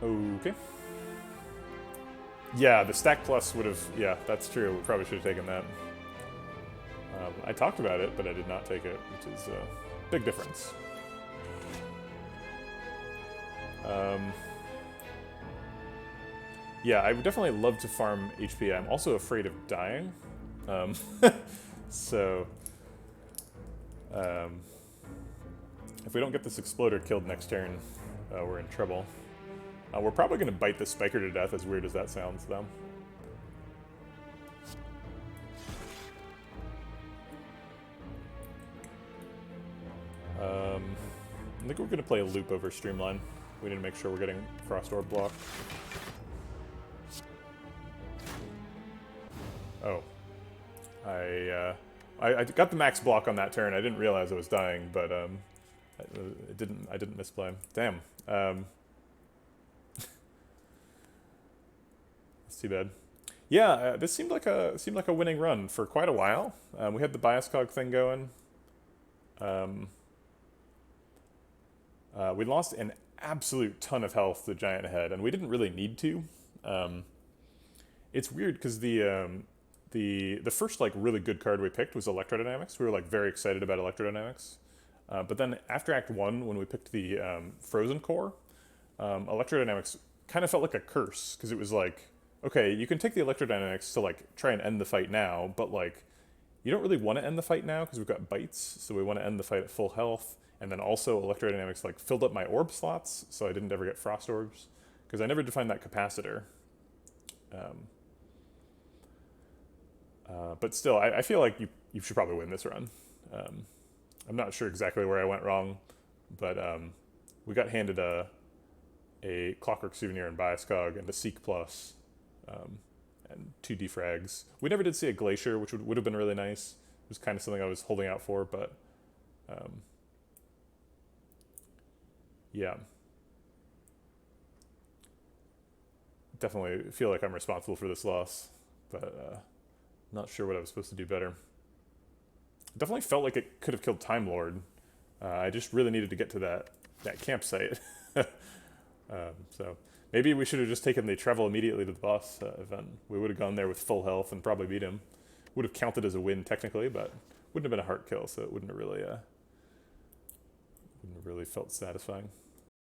Okay. Yeah, the stack plus would have... Yeah, that's true. We probably should have taken that. I talked about it, but I did not take it, which is a big difference. Yeah, I would definitely love to farm HP. I'm also afraid of dying. So... if we don't get this exploder killed next turn, we're in trouble. We're probably going to bite this spiker to death, as weird as that sounds, though. I think we're going to play a loop over Streamline. We need to make sure we're getting Frost Orb blocked. Oh. I got the max block on that turn. I didn't realize I was dying, but I didn't misplay. Damn. That's too bad. Yeah, this seemed like a winning run for quite a while. We had the bias cog thing going. We lost an absolute ton of health to Giant Head, and we didn't really need to. It's weird because the first like really good card we picked was Electrodynamics. We were like very excited about Electrodynamics, but then after Act 1, when we picked the Frozen Core, Electrodynamics kind of felt like a curse because it was like, okay, you can take the Electrodynamics to like try and end the fight now, but like you don't really want to end the fight now because we've got bites, so we want to end the fight at full health. And then also Electrodynamics like filled up my orb slots, so I didn't ever get Frost Orbs because I never defined that capacitor. But still, I feel like you should probably win this run. I'm not sure exactly where I went wrong, but we got handed a Clockwork Souvenir and Bias Cog and a Seek Plus, and 2 defrags. We never did see a Glacier, which would have been really nice. It was kind of something I was holding out for, but yeah. Definitely feel like I'm responsible for this loss, but not sure what I was supposed to do better. Definitely felt like it could have killed Time Lord. I just really needed to get to that campsite. So maybe we should have just taken the travel immediately to the boss event. We would have gone there with full health and probably beat him. Would have counted as a win technically, but wouldn't have been a heart kill, so it wouldn't have really felt satisfying.